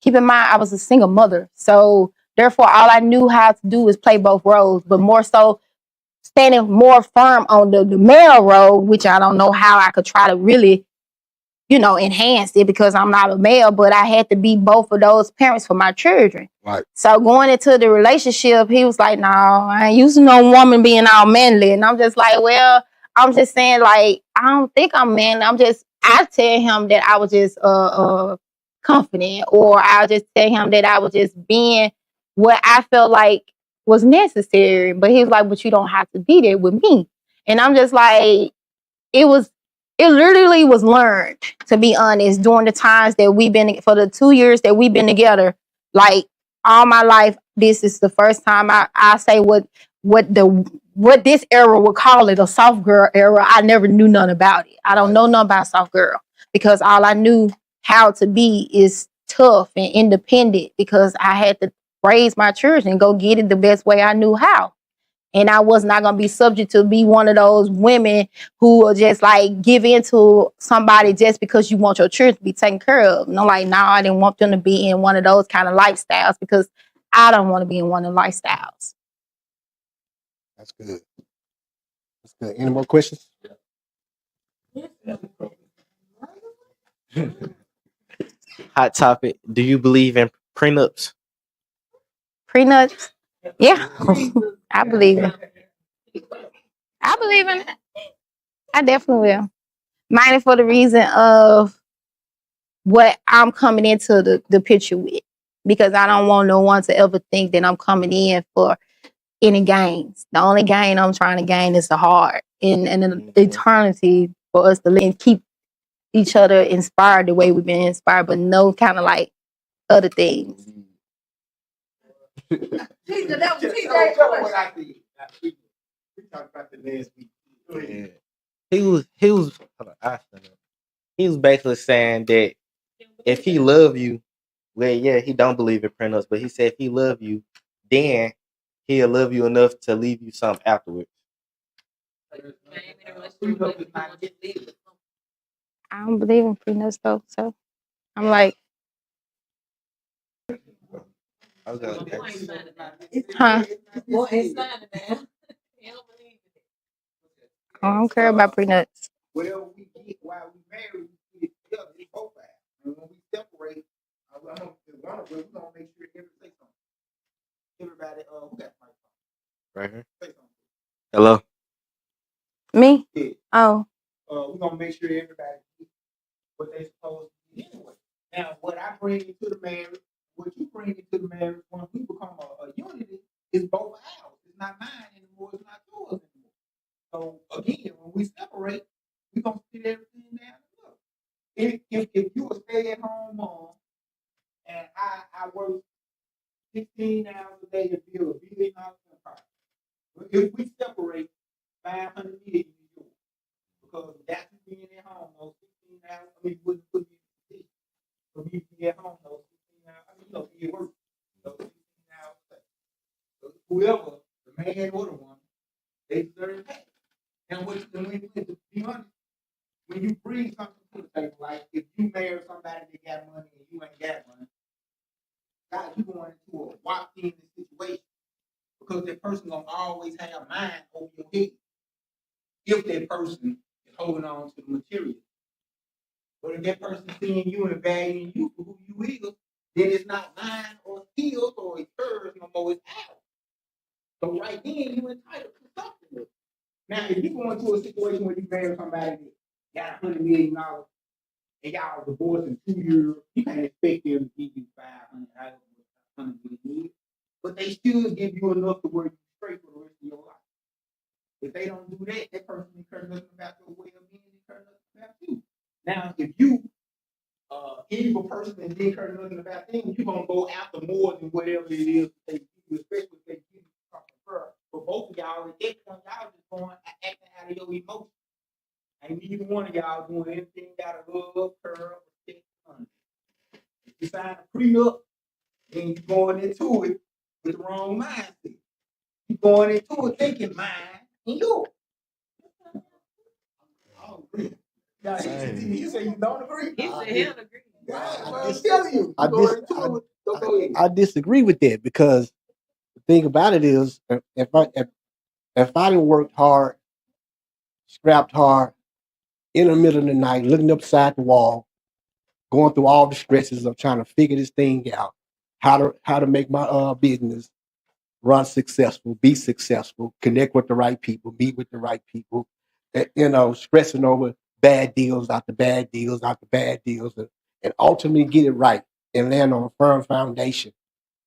keep in mind, I was a single mother. So therefore, all I knew how to do was play both roles, but more so standing more firm on the male role, which I don't know how I could try to really, enhance it because I'm not a male, but I had to be both of those parents for my children. Right. So going into the relationship, he was like, no, I ain't used to no woman being all manly. And I'm just like, well, I'm just saying, like, I don't think I'm manly. I tell him that I was just confident, or I'll just tell him that I was just being what I felt like was necessary. But he was like, but you don't have to be there with me. And I'm just like, it was it literally was learned, to be honest, during the times that for the 2 years that we've been together. Like, all my life, this is the first time I say what this era would call it, a soft girl era. I never knew none about it. I don't know nothing about soft girl because all I knew how to be is tough and independent because I had to raise my children and go get it the best way I knew how. And I was not going to be subject to be one of those women who will just like give in to somebody just because you want your children to be taken care of. No, like, no, I didn't want them to be in one of those kind of lifestyles because I don't want to be in one of the lifestyles. That's good. That's good. Any more questions? Hot topic. Do you believe in prenups? Prenups? Yeah, I believe in it. I believe in it. I definitely will. Mainly for the reason of what I'm coming into the picture with. Because I don't want no one to ever think that I'm coming in for any gains. The only gain I'm trying to gain is the heart and an eternity for us to live and keep each other inspired the way we've been inspired, but no kind of like other things. He was hold on, he was basically saying that if he love you, well, yeah, he don't believe in prenups, but he said if he love you, then he'll love you enough to leave you something afterwards. I don't believe in prenups though, so I'm like, huh? I don't care about prenups. Well, we get while we married, we get together, it's both sides. And when we separate, we're gonna make sure everybody say something. Everybody, who got the microphone? Right here. Say something. Hello. Me? Yeah. Oh. We're gonna make sure everybody gets what they supposed to get anyway. Now, what I bring into the marriage, what you bring into the marriage, when we become a unity, is both ours. It's not mine anymore. It's not yours anymore. So again, when we separate, we're gonna sit everything down and look. If you a stay-at-home mom and I work 16 hours a day to build $1 billion empire, if we separate, 500 million is yours because that's you being at home those 16 hours. I mean, wouldn't put you in a position for me to be at home those 16 hours. I mean, be at work those 16 hours. So whoever, the man or the woman, they deserve that. And when to be honest, when you bring something to the table, like if you marry somebody that got money and you ain't got money, God, you going into a walk-in situation because that person gonna always have a mind over your head if that person is holding on to the material. But if that person seeing you and valuing you for who you is, then it's not mine or his or it's hers no more, it's ours. So right then you entitled to something. Now, if you go into a situation where you marry somebody that got $100 million and y'all divorced in 2 years, you can't expect them to give you 500 million. But they still give you enough to where you straight for the rest of your life. If they don't do that, that person ain't care nothing about your well-being, they care nothing about you. Now, if you evil person and didn't care nothing about them, you're gonna go after more than whatever it is they give you, especially if they give you something first. But both of y'all at that point, y'all just going acting out of your emotions. And neither one of y'all doing anything out of love, care, respect, money. You sign a prenup, then you going into it with the wrong mindset. You going into it thinking mine and yours. I don't agree. Yeah, he said you don't agree. He said he don't agree. I'm telling you, you go into it. Go ahead. I disagree with that because the thing about it is, if I didn't work hard, scrapped hard, in the middle of the night, looking upside the wall, going through all the stresses of trying to figure this thing out, how to make my business run successful, be successful, connect with the right people, meet with the right people, stressing over bad deals after bad deals after bad deals, and ultimately get it right and land on a firm foundation.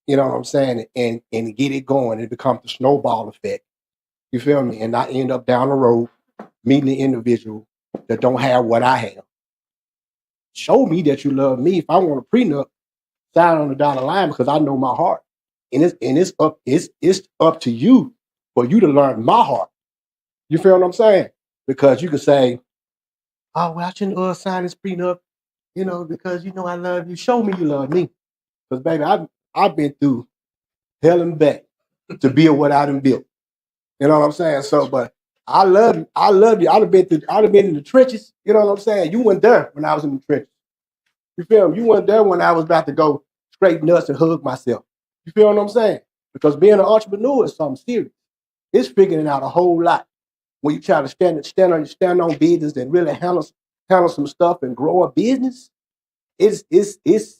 You know what I'm saying? And get it going. It becomes the snowball effect. You feel me? And I end up down the road meeting an individual that don't have what I have. Show me that you love me. If I want a prenup, sign on the dotted line because I know my heart. And it's up to you for you to learn my heart. You feel what I'm saying? Because you can say, oh, well, I shouldn't sign this prenup, because I love you. Show me you love me. Because baby, I've been through hell and back to build what I done built. You know what I'm saying? So, but I love you. I love you. I'd have been in the trenches. You know what I'm saying? You weren't there when I was in the trenches. You feel me? You weren't there when I was about to go straight nuts and hug myself. You feel what I'm saying? Because being an entrepreneur is something serious. It's figuring out a whole lot. When you try to stand on business and really handle some stuff and grow a business, it's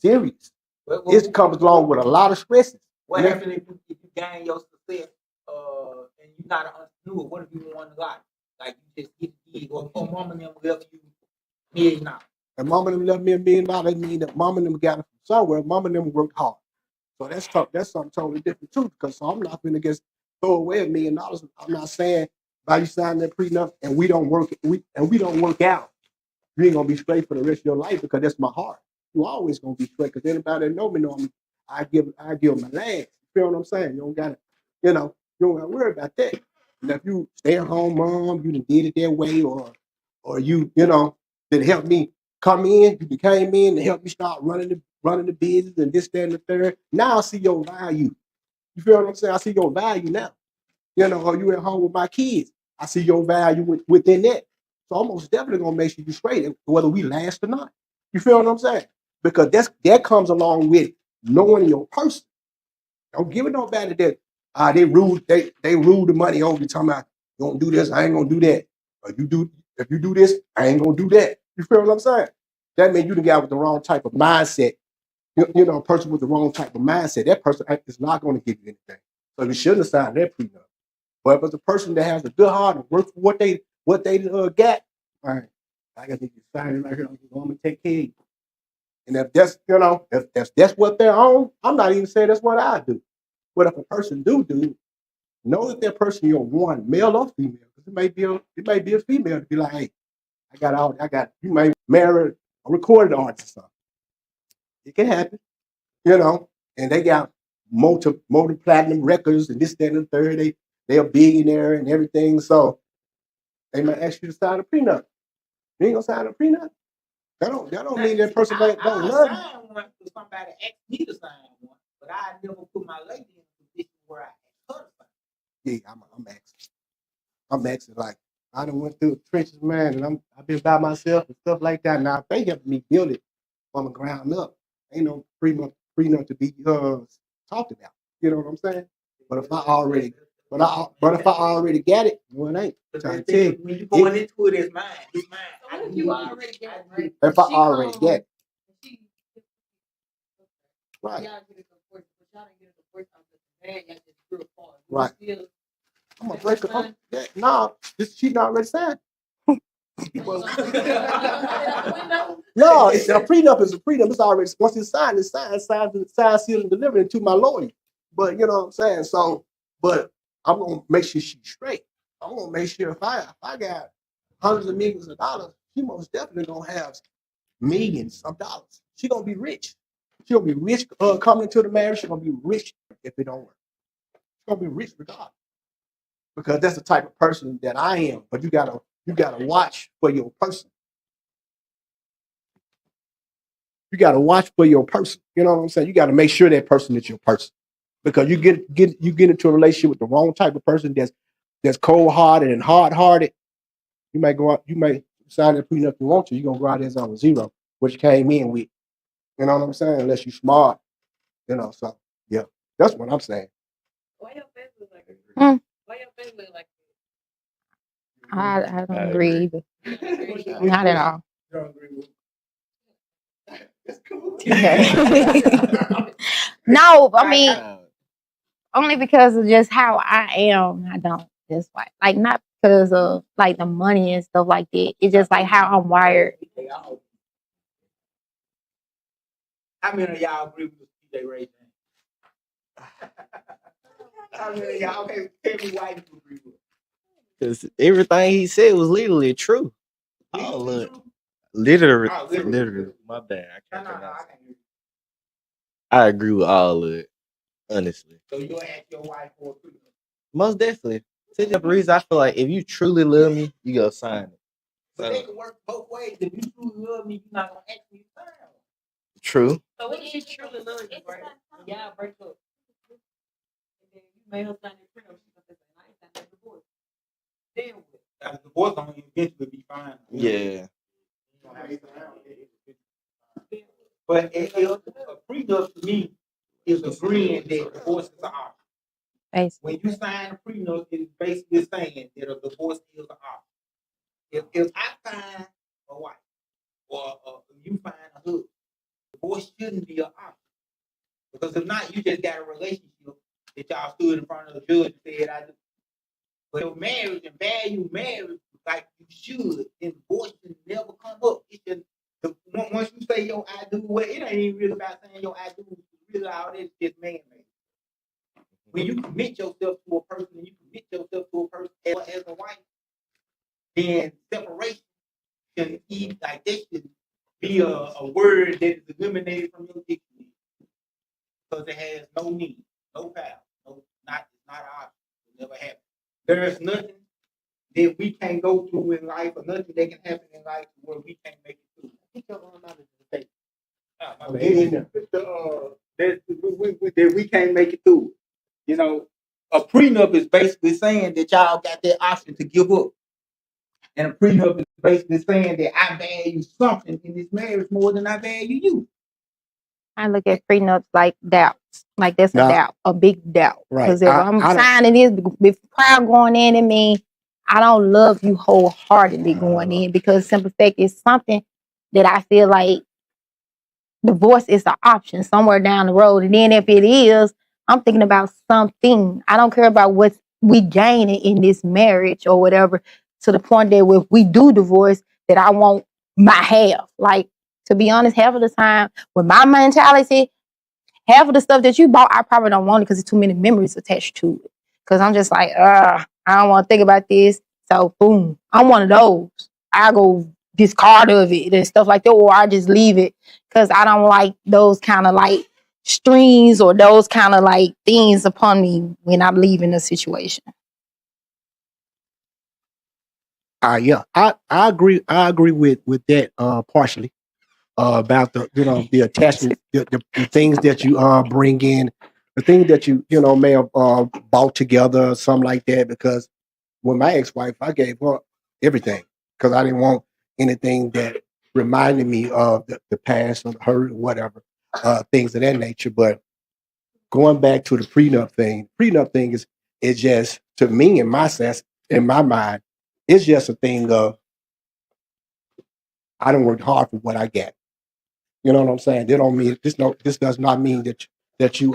serious. It comes along with a lot of stresses. What happens if you gain your success and you're not an entrepreneur? What if you want a lot? Like you just get the gig or mama and them left you $1 million. And mama and them left me $1 million, that mean that mama and them got it from somewhere. Mama and them worked hard. So that's tough. That's something totally different too. Because I'm not going to just throw away $1 million. I'm not saying by you signing that prenup and we don't work out, you ain't gonna be straight for the rest of your life because that's my heart. You always gonna be straight because anybody that know me, I give my last. You feel what I'm saying? You don't gotta, you don't gotta worry about that. And if you stay at home mom, you done did it that way, or you that helped me come in, you came in and helped me start running the business and this, that, and the third. Now I see your value. You feel what I'm saying? I see your value now. Or you at home with my kids. I see your value within that. So I'm most definitely gonna make sure you straight, whether we last or not. You feel what I'm saying? Because that comes along with knowing your person. Don't give it nobody that they rule the money over you talking about you don't do this, I ain't gonna do that. Or if you do this, I ain't gonna do that. You feel what I'm saying? That means you the guy with the wrong type of mindset. A person with the wrong type of mindset, that person is not gonna give you anything. So you shouldn't have signed that prenup. But if it's a person that has a good heart and work for what they got, all right, I got to sign it right here. I'm gonna take care of you. And if that's if that's what they're on, I'm not even saying that's what I do. But if a person do, know that person you're one, male or female, because it may be a female to be like, hey, you may marry a recorded artist or something. It can happen, and they got multi platinum records and this, that, and the third. They're a billionaire and everything. So they might ask you to sign a prenup. You ain't gonna sign a prenup. That don't mean that person don't love you. I sign one for somebody asked me to sign one, but I never put my lady in a position where I asked her to sign. Yeah, I'm asking. Like I done went through the trenches, man, and I've been by myself and stuff like that. Now they helped me build it from the ground up. Ain't no prenup to be talked about. You know what I'm saying? But if I already got it, no, it ain't. When you going into it, it's mine. It's mine. So what if you already got it, right? If I already get it, right. Y'all get it before, but y'all didn't get it before the man, y'all just grew apart. Right. Still, I'm gonna break it. No, this she not already signed. No, it's a prenup. It's a prenup. It's already once it's signed, sealed, and delivered to my lawyer. But you know what I'm saying. So, but I'm gonna make sure she's straight. I'm gonna make sure if I got hundreds of millions of dollars, she most definitely gonna have millions of dollars. She gonna be rich. She gonna be rich coming into the marriage. She gonna be rich if it don't work. She's gonna be rich regardless. Because that's the type of person that I am. But you gotta watch for your person. You got to watch for your person. You know what I'm saying? You got to make sure that person is your person, because you get into a relationship with the wrong type of person that's cold hearted and hard hearted. You might go out. You might sign a prenup if you want to. You're gonna go out there on a zero, which you came in with. You know what I'm saying? Unless you smart. You know. So yeah, that's what I'm saying. Why your face look like Hmm. Why your face look like I don't I agree agree. either. Not at all. Don't agree with That's cool. No, I mean, Uh, only because of just how I am. I don't. That's why. Like, not because of like the money and stuff like that. It's just like how I'm wired. How many of y'all agree with DJ Ray? How many of y'all? Okay, tell me why you agree with. Cause everything he said was literally true. All of it. Literally, Oh, literally. literally. My bad. I No, can't no, no. pronounce I it. can't hear you. I agree with all of it. Honestly. So you'll ask your wife for a prenup. Most definitely. See the reason I feel like if you truly love me, you go sign it. But they can work both ways. If you truly love me, you're not gonna ask me to sign one. True. So when she truly loves you, right? And y'all break up. And then you made her sign the prenup. She's gonna say, I ain't signed that divorce. Then what? The divorce gonna eventually be fine. Yeah. But a prenup to me is agreeing that divorce is an option. Basically. When you sign a prenup, it's basically saying that a divorce is an option. If I find a wife or you find a husband, divorce shouldn't be an option. Because if not, you just got a relationship that y'all stood in front of the judge and said, I do. But if marriage and value marriage like you should, then divorce should never come up. It should, once you say your I do, well, it ain't even really about saying your I do. It's really all this just man-made. When you commit yourself to a person and you commit yourself to a person as a wife, then separation should be like this should be a word that is eliminated from your dictionary because it has no meaning, no power, it's not an option. It never happened. There is nothing that we can't go through in life, or nothing that can happen in life where we can't make it through. Get your arm out of the face. That we can't make it through. You know, a prenup is basically saying that y'all got that option to give up. And a prenup is basically saying that I value something in this marriage more than I value you. I look at prenups like doubts. Like that's a Now, doubt, a big doubt. right. Because if I'm I don't. signing this prior going in, it means I don't love you wholeheartedly going in, because simple fact is something that I feel like divorce is an option somewhere down the road. And then if it is, I'm thinking about something. I don't care about what we gaining in this marriage or whatever, to the point that if we do divorce, that I want my half. Like, to be honest, half of the time with my mentality, half of the stuff that you bought, I probably don't want it because there's too many memories attached to it. Because I'm just like, I don't want to think about this. So boom, I'm one of those. I go discard of it and stuff like that, or I just leave it because I don't like those kind of like strings or those kind of like things upon me when I'm leaving a situation. Yeah, I agree. I agree with that partially about the attachment, the things that you bring in, the things that you may have bought together, or something like that. Because with my ex-wife, I gave her everything because I didn't want anything that reminded me of the past or her, or whatever, things of that nature. But going back to the prenup thing is just, to me, in my sense, in my mind, it's just a thing of, I done worked hard for what I get. You know what I'm saying? They don't mean this. No, this does not mean that you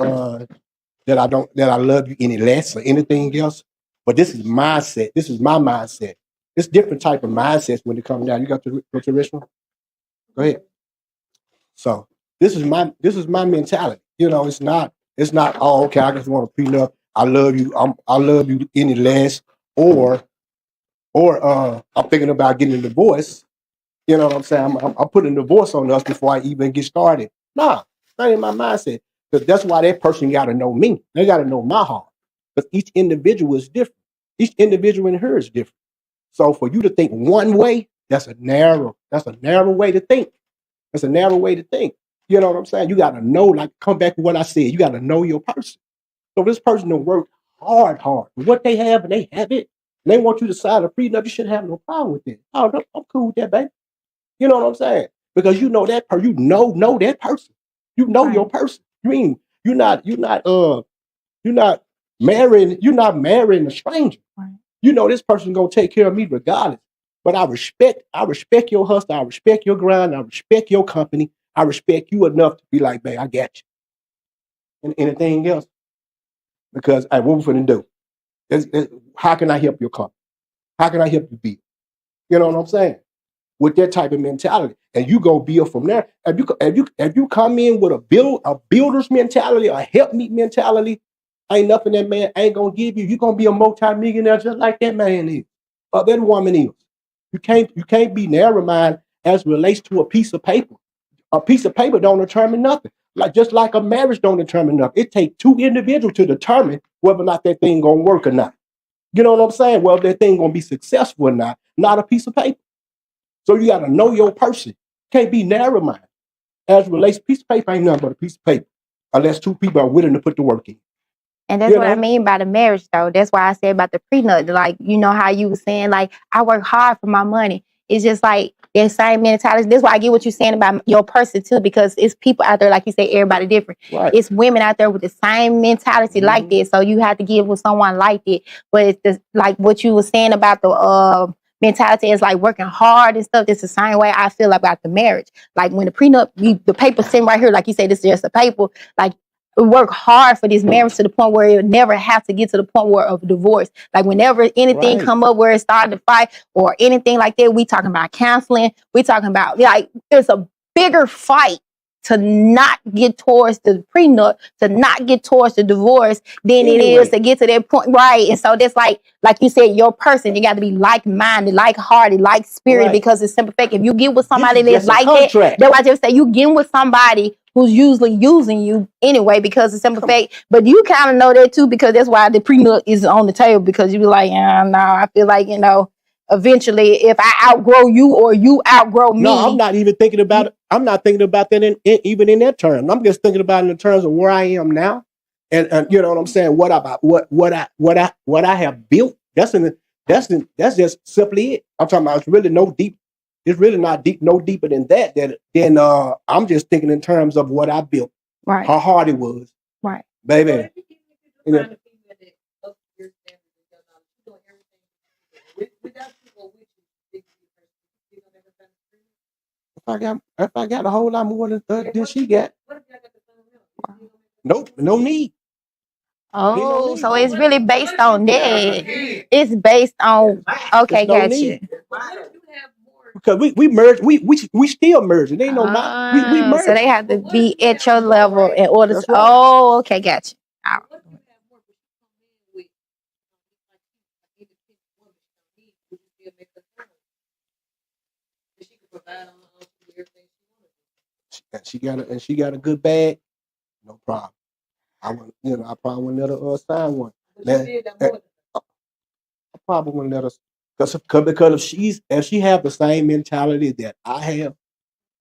that I love you any less or anything else. But this is mindset. This is my mindset. It's different type of mindsets when it comes down. You got to go to the restaurant. Go ahead. So this is my mentality. It's not. Oh, okay. I just want a prenup. I love you. I love you any less, or I'm thinking about getting a divorce. You know what I'm saying? I'm putting a divorce on us before I even get started. Nah, that ain't my mindset. Because that's why that person got to know me. They got to know my heart. Because each individual is different. Each individual in her is different. So for you to think one way, that's a narrow way to think. That's a narrow way to think. You know what I'm saying? You got to know, like, come back to what I said. You got to know your person. So this person will work hard. What they have, and they have it. And they want you to sign a prenup. You shouldn't have no problem with it. Oh, no, I'm cool with that, baby. You know what I'm saying? Because you know that person. You know that person. You know your person. You mean you're not marrying a stranger. Right. You know this person gonna take care of me regardless. But I respect your hustle, I respect your grind, I respect your company, I respect you enough to be like, babe, I got you. And anything else? Because what we finna do? How can I help your company? How can I help you build? You know what I'm saying? With that type of mentality, and you go build from there. If you come in with a builder's mentality, a help me mentality, ain't nothing that man ain't gonna give you. You're gonna be a multi-millionaire just like that man is, or that woman is. You can't be narrow minded as it relates to a piece of paper. A piece of paper don't determine nothing. Just like a marriage don't determine nothing. It takes two individuals to determine whether or not that thing gonna work or not. You know what I'm saying? Whether that thing gonna be successful or not a piece of paper. So you got to know your person. Can't be narrow minded. As it relates, piece of paper ain't nothing but a piece of paper, unless two people are willing to put the work in. And that's what I mean by the marriage, though. That's why I said about the prenup. Like, you know how you were saying, like, I work hard for my money. It's just like that same mentality. That's why I get what you're saying about your person, too, because it's people out there, like you say, everybody different. Right. It's women out there with the same mentality like that. So you have to give with someone like that. But it's like what you were saying about the mentality is like working hard and stuff. It's the same way I feel about the marriage. Like when the prenup, the paper sitting right here, like you say, this is just a paper. Like, work hard for this marriage to the point where it never have to get to the point where of divorce. Like whenever anything come up where it's starting to fight or anything like that, we talking about counseling. We talking about like there's a bigger fight to not get towards the prenup, to not get towards the divorce than it is to get to that point, right? And so that's like you said, your person, you got to be like-minded, like-hearted, like-spirited, because it's simple fact. If you get with somebody that's like that, that's why I just say you get with somebody who's usually using you anyway, because it's simple fact. But you kind of know that too, because that's why the prenup is on the table, because you be like, yeah, no, I feel like, eventually if I outgrow you or you outgrow me. No, I'm not even thinking about it. I'm not thinking about that even in that term. I'm just thinking about it in terms of where I am now. And you know what I'm saying? What I have built. That's just simply it. I'm talking about it's really no deep. It's really not deep, no deeper than that. Then I'm just thinking in terms of what I built. Right. How hard it was. Right. Baby. If I got a whole lot more than she got. Nope, no need. Oh, so it's really based on that. It's based on okay, gotcha. Because we merge, we still merging. They ain't no we merge. So they have to be at your level in order to. Right. Oh, okay, gotcha. She got a good bag. No problem. I probably wouldn't let her sign one. I probably wouldn't let her, because if she have the same mentality that I have,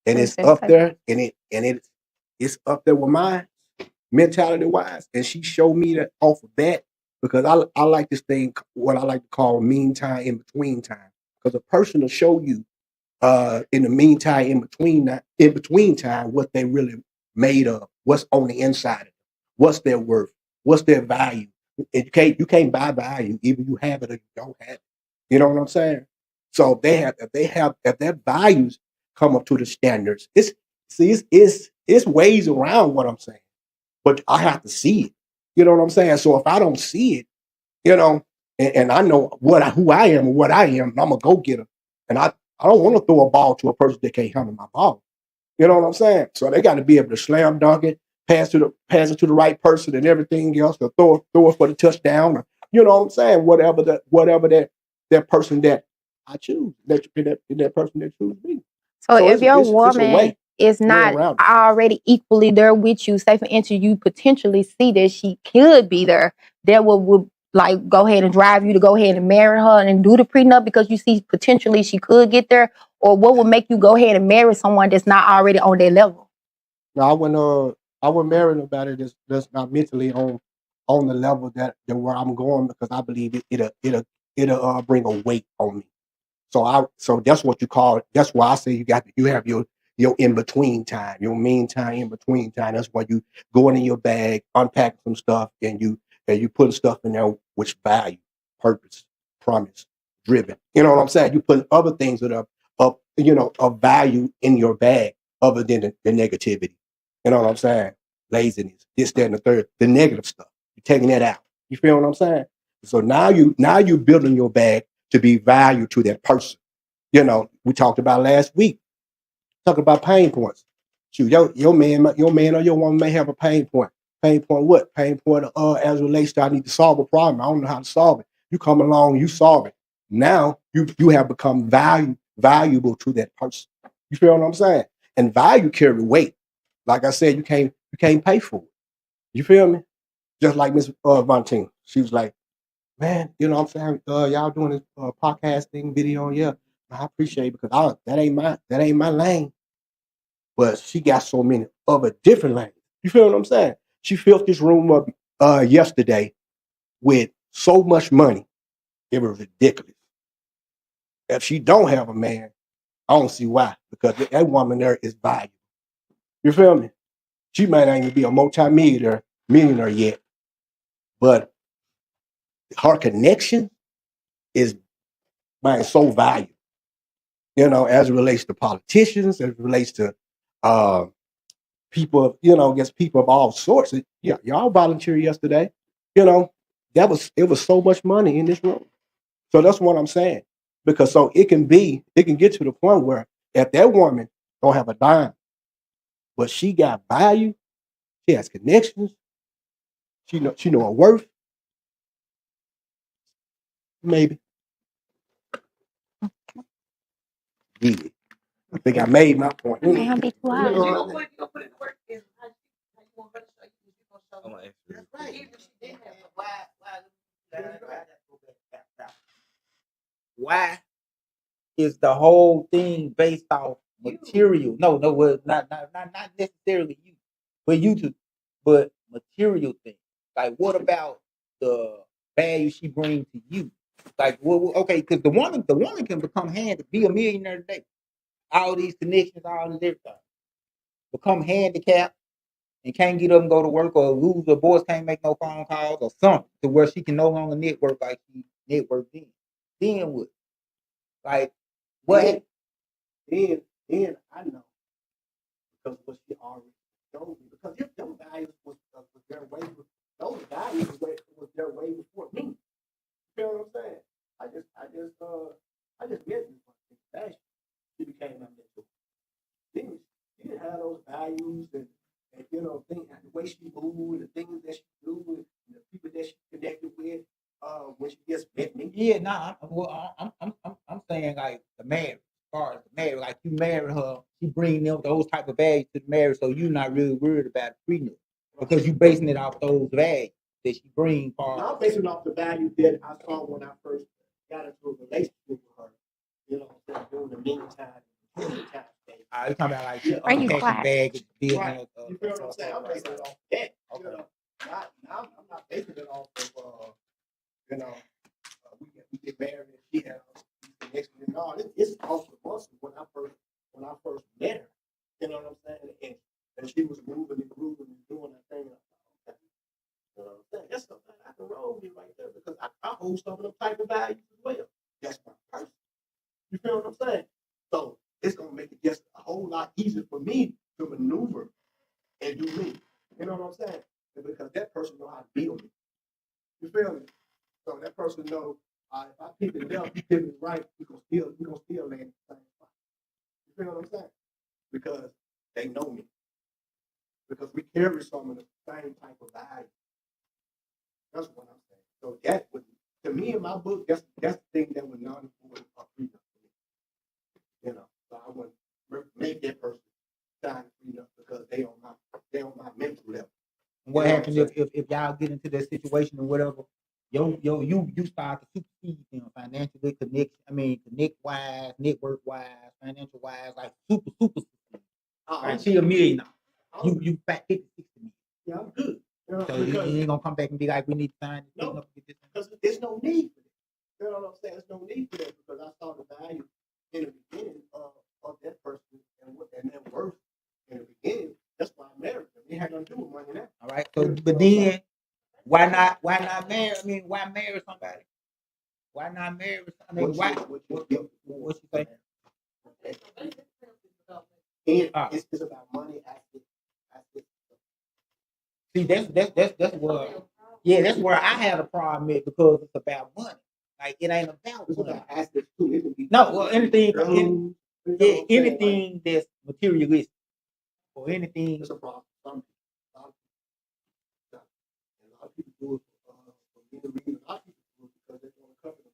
and it's up there, and it's up there with mine, mentality wise, and she showed me that off of that, because I like this thing, what I like to call mean time in between time, because a person will show you in the meantime, in between time, what they really made of, what's on the inside of them, what's their worth, what's their value. And you can't buy value, either you have it or you don't have it. You know what I'm saying? So if their values come up to the standards, it's ways around what I'm saying, but I have to see it. You know what I'm saying? So if I don't see it, and I know who I am and what I am, I'm a go getter, and I don't want to throw a ball to a person that can't handle my ball. You know what I'm saying? So they got to be able to slam dunk it, pass it to the right person, and everything else, to throw it for the touchdown. Or, you know what I'm saying? Whatever that person that I choose, that person that chooses me. So if your woman is not already equally there with you, say for instance, you potentially see that she could be there, that would like go ahead and drive you to go ahead and marry her and do the prenup because you see potentially she could get there? Or what would make you go ahead and marry someone that's not already on their level? No, I wouldn't marry nobody that's not mentally on the level that where I'm going because I believe it'll bring a weight on me. So that's what you call it. That's why I say you have your in between time, your mean time, in between time. That's why you going in your bag, unpack some stuff, and you put stuff in there which value, purpose, promise, driven. You know what I'm saying? You put other things that are of value in your bag other than the negativity. You know what I'm saying? Laziness, this, that, and the third, the negative stuff. You're taking that out. You feel what I'm saying? So now you building your bag to be value to that person. We talked about last week. Talk about pain points. Shoot, your man or your woman may have a pain point. Pain point what? Pain point as it relates to I need to solve a problem. I don't know how to solve it. You come along, you solve it. Now you have become valuable to that person. You feel what I'm saying? And value carry weight. Like I said, you can't pay for it. You feel me? Just like Miss Vontaine. She was like, man, what I'm saying, y'all doing this podcasting video, yeah. I appreciate it because that ain't my lane. But she got so many other different lanes. You feel what I'm saying? She filled this room up yesterday with so much money, it was ridiculous. If she don't have a man, I don't see why. Because that woman there is valuable. You feel me? She might not even be a millionaire yet, but her connection is so valuable. As it relates to politicians, as it relates to uh, people, against people of all sorts. Yeah, y'all volunteered yesterday. You know, it was so much money in this room. So that's what I'm saying. Because so it can get to the point where if that woman don't have a dime, but she got value, she has connections, she know her worth, maybe. Yeah. I think I made my point. Damn, be You quiet. gonna put in the work is how you want her to show you. You gonna show I'm you. gonna ask you. That's right. Even if she didn't have a Why is the whole thing based off material? No, well, not necessarily you, but you too, but material things. Like, what about the value she brings to you? Like, okay, because the woman can become be a millionaire today. All these connections, all this everything, become handicapped and can't get up and go to work, or lose her voice, can't make no phone calls or something, to where she can no longer network like she networked then. Then what? Like, what? Then I know because what she already showed me. Because if them guys was their way, those guys was their way before me. You feel what I'm saying? I just met this one fashion. She became my mentor. She didn't have those values and things, the way she moved, the things that she do, and the people that she connected with when she just met me. Yeah, nah. I'm saying like the marriage. As far as the marriage, like you marry her, she bring them those type of values to the marriage, so you're not really worried about the prenup because you basing it off those values that she bring. Now, I'm basing off the value that I saw when I first got into a relationship with her. During the meantime, stage. You talking about like Are you unpacking quiet? bags, building Right. up. You feel what I'm saying? I'm basing it off that. Okay. Now I'm not basing it off of we get married and she has the next thing. No, it's off the bus when I first met her. You know what I'm saying? And she was moving and grooving and doing that thing. Okay. You know what I'm saying? That's something I can roll with right there because I hold some of them type of values as well. That's my person. You feel what I'm saying? So it's gonna make it just a whole lot easier for me to maneuver and do me. You know what I'm saying? Because that person know how to build me. You feel me? So that person know if I pick it left, you pick it right, we gonna still land in the same spot. You feel what I'm saying? Because they know me. Because we carry some of the same type of value. That's what I'm saying. So that would, to me in my book, that's the thing that would not avoid a freedom for me. So I wouldn't make that person sign freedom because they on my mental level. What happens if y'all get into that situation or whatever? You start to supersede them financially, connect wise, network wise, financial wise, like super. Like she a millionaire. You fat 50, 60 million. Yeah, I'm good. You know, So you because ain't gonna come back and be like, we need to sign this thing no, up. Get this. because there's no need for it. You know what I'm saying? There's no need for that because I saw the value in the beginning of that person and their worth in the beginning. That's why I married them. It had nothing to do with money now. All right. So, but then why not marry? I mean, why marry somebody? Why not marry? I mean, why? What you say? It's about money. See, that's what. Yeah, that's where I had a problem with because it's about money. Like it ain't about It's money. about assets too. It can be No, well, anything, yeah, anything that's materialistic or anything. it's a problem. A lot of people do it for either reason. A lot of people do it because they want to cover themselves.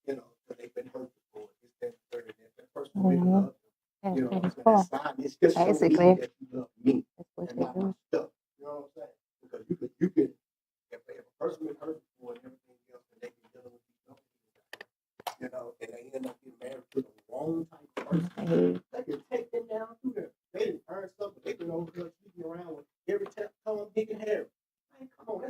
You know, because they've been hurt before. It's that third and that person really loves them. You know, that side. It's just so easy that you love me and not my stuff. You know what I'm saying? Because you could if a person been hurt before and everything else, and they can deal with you know, and they end up getting married to the wrong type of person, they can take them down through there. They didn't earn something. They been over there sleeping around with every time dick and hair. Man, come on,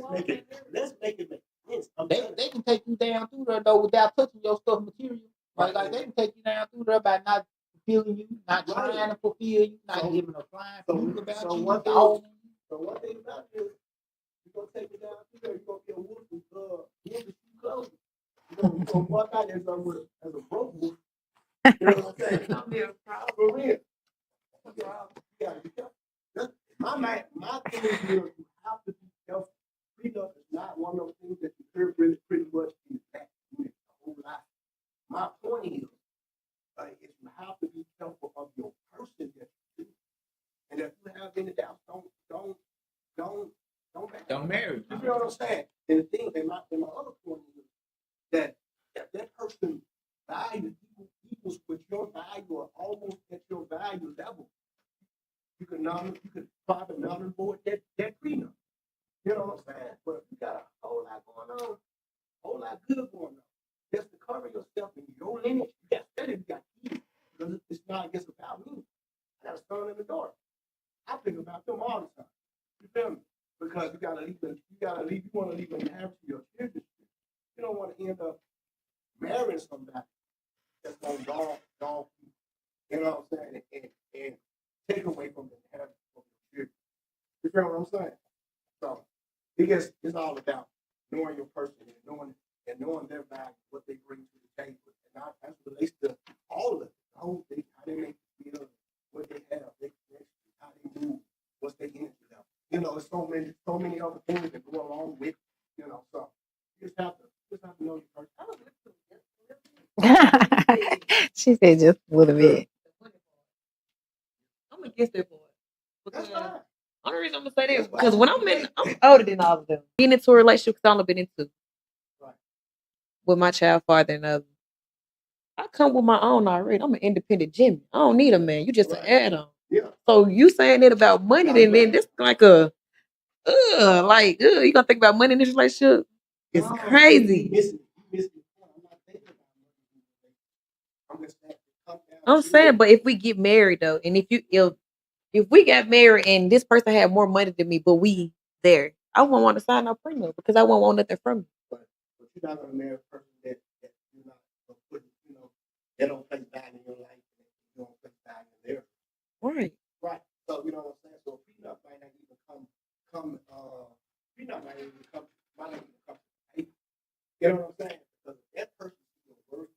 let's make it make sense. They can take you down through there though without touching your stuff material. Like they can take you down through there by not fulfilling you, not trying to fulfill you, not giving a flying fuck about you. One thing about this, you're gonna take it down through there, you're gonna get wolf with clothes. You're gonna walk out there as a broke wolf. You know what I'm saying? I'm being proud for real. You gotta be careful. My thing is you have to be careful. Prenup is not one of those things that you hear really pretty much in the back a whole lot. My point is you have to be careful of your person that you do. And if you have any doubts, don't marry. You know what I'm saying? And the thing, and my other point is that person value equals with your value or almost at your value level. You could probably nullify board that prenup. You know what I'm saying? But if you got a whole lot going on, a whole lot good going on, just to cover yourself in your lineage, you got better, you got kids. Because it's not just about me. I got a son and a daughter. I think about them all the time. You feel me? Because you want to leave an inheritance to your children. You don't want to end up marrying somebody that's going to dog you. You know what I'm saying? And take away from the inheritance of your children. You feel what I'm saying? So it's all about knowing your person and knowing their value, what they bring to the table. And that relates to all of it. The whole thing, how they make you feel, what they have, how they move, what's their energy level. You know, there's so many other things that go along with, you know, so you just have to know your person. She said just a little bit. I'm against that part. That's fine. Only reason I'm gonna say that because when I'm older than all of them. Being into a relationship because I've only been into with my child father and others. I come with my own already. I'm an independent Jimmy. I don't need a man. You just an add-on. Yeah. So you saying that about money, then this like a you gonna think about money in this relationship? It's crazy. I'm saying, but if we get married though, and if we got married and this person had more money than me, but we there, I won't want to sign no prenup because I won't want nothing from you. But you're not gonna marry a person that you're not gonna put, you know, they don't place value in your life, and you don't place value in theirs. Right. Right. So you know what I'm saying? So prenup might not even come prenup might not even come to the table. You know what I'm saying? Because that person is your worth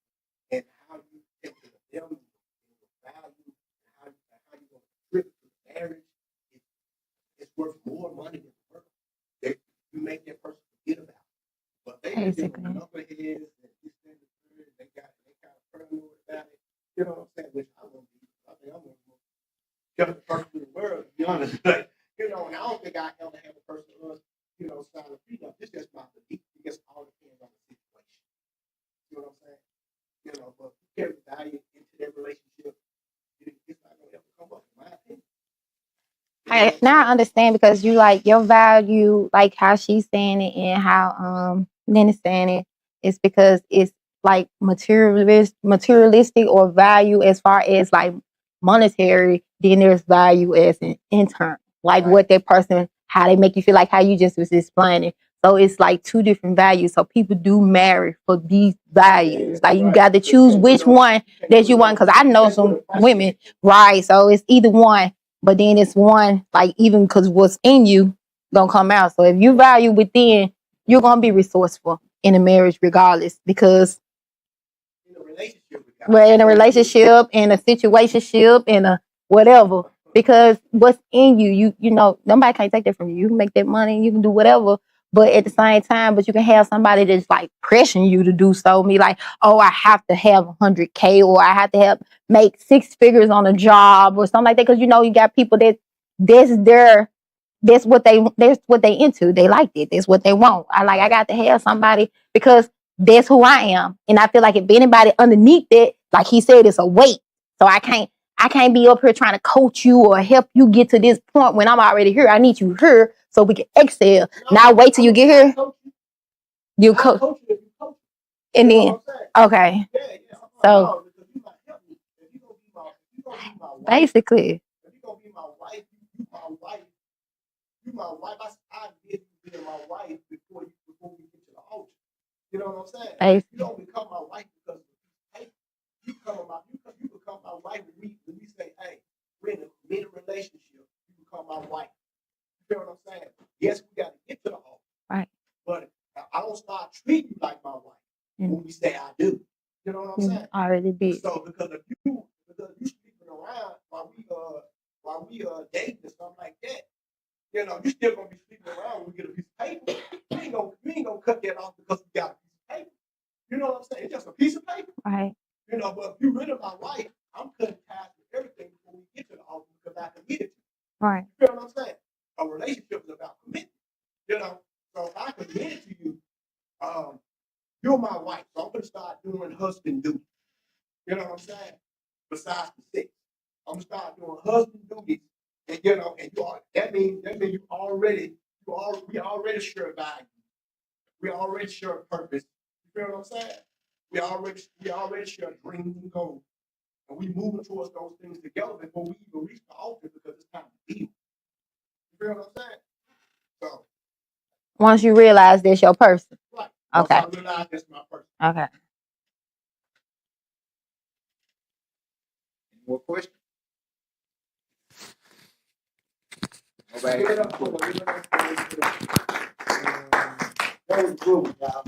and how you take care of them, and your value, and how you gonna contribute to the marriage, it's worth more money than the worth. You make that person forget about it. But they just knuckleheads and this and the they got paranoid about it. You know what I'm saying? Which I won't be. I think I'm one of the most jealous person in the world, to be honest. Like, you know, and I don't think I ever have a person you know, sign a prenup. It's just my belief. It just all depends on the situation. You know what I'm saying? You know, but if you carry value into that relationship, it's not gonna ever come up, in my opinion. Now I understand because you like your value, like how she's saying it and how Nenna's saying it, is because it's like materialistic or value as far as like monetary, then there's value as an intern. like Right. what that person, how they make you feel, like how you just was explaining. So it's like two different values. So people do marry for these values. Like you got to choose which one that you want. Cause I know some women, right? So it's either one, but then it's one, like even cause what's in you gonna come out. So if you value within, you're gonna be resourceful in a marriage regardless, because In a relationship, we're in a relationship, in a situationship, in a whatever. Because what's in you, you know, nobody can take that from you. You can make that money, you can do whatever. But at the same time, but you can have somebody that's like pressuring you to do so. Me like, oh, I have to have 100K, or I have to have make 6 figures on a job or something like that. Because you know, you got people that's what they into. They like it. That's what they want. I got to have somebody because that's who I am. And I feel like if anybody underneath that, like he said, it's a weight. So I can't be up here trying to coach you or help you get to this point when I'm already here. I need you here so we can excel. Now wait till you get here. You coach. And then, okay. So basically, If you gonna be my wife, you my wife. You my wife. I get you being my wife before we get to the altar. You know what I'm saying? Basically. You don't become my wife because hey, you become my wife when we say, hey, we're in a committed relationship. You become my wife. You know what I'm saying? Yes, we got to get to the altar. Right. But I don't start treating you like my wife when we say I do. You know what I'm saying? I already did. So because you sleeping around while we dating or something like that, you know, you still gonna be sleeping around when we get a piece of paper. You ain't gonna cut that off because we got a piece of paper. You know what I'm saying? It's just a piece of paper. Right. You know, but if you're really my wife, I'm cutting ties with everything before we get to the altar because I committed to you. Right. You know what I'm saying? A relationship is about commitment. You know, so if I committed to you, you're my wife, so I'm gonna start doing husband duty. You know what I'm saying? Besides the sex, I'm gonna start doing husband duties, and you know, and that means we already share value. We already share purpose. You feel what I'm saying? We already share dreams and goals, and we moving towards those things together before we even reach the altar because it's time to build. You feel what I'm saying? So Once you realize that's your person. right. Okay. Once I realize that's my person. Okay. More questions? Give it up for them. That was good, y'all.